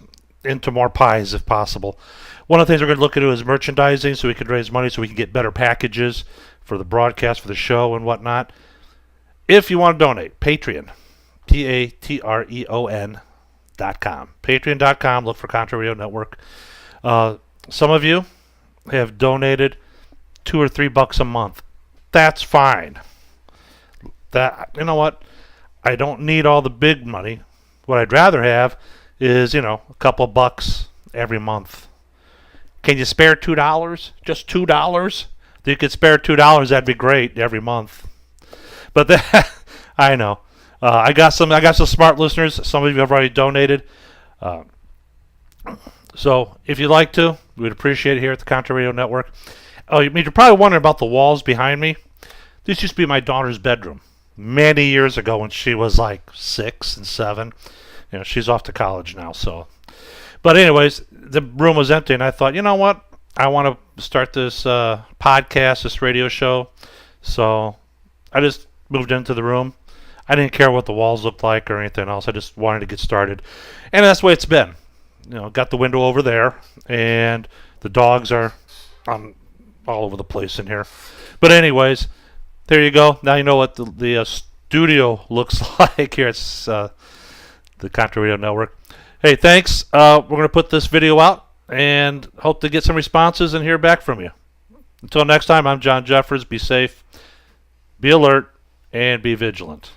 into more pies if possible. One of the things we're going to look into is merchandising, so we can raise money so we can get better packages for the broadcast, for the show, and whatnot. If you want to donate, Patreon, Patreon.com. Patreon.com, look for Contra Radio Network. Some of you have donated $2 or $3 a month. That's fine. You know what? I don't need all the big money. What I'd rather have is, a couple bucks every month. Can you spare $2? Just $2? If you could spare $2, that'd be great every month. But I know. I got some smart listeners. Some of you have already donated. So if you'd like to, we'd appreciate it here at the Contra Radio Network. Oh, you're probably wondering about the walls behind me. This used to be my daughter's bedroom many years ago when she was like 6 and 7. She's off to college now. So, but anyways, the room was empty, and I thought, you know what? I want to start this podcast, this radio show. So I just moved into the room. I didn't care what the walls looked like or anything else. I just wanted to get started, and that's the way it's been. Got the window over there, and the dogs are all over the place in here. But anyways, there you go. Now you know what the studio looks like here at the Contra Radio Network. Hey, thanks. We're going to put this video out and hope to get some responses and hear back from you. Until next time, I'm John Jeffers. Be safe, be alert, and be vigilant.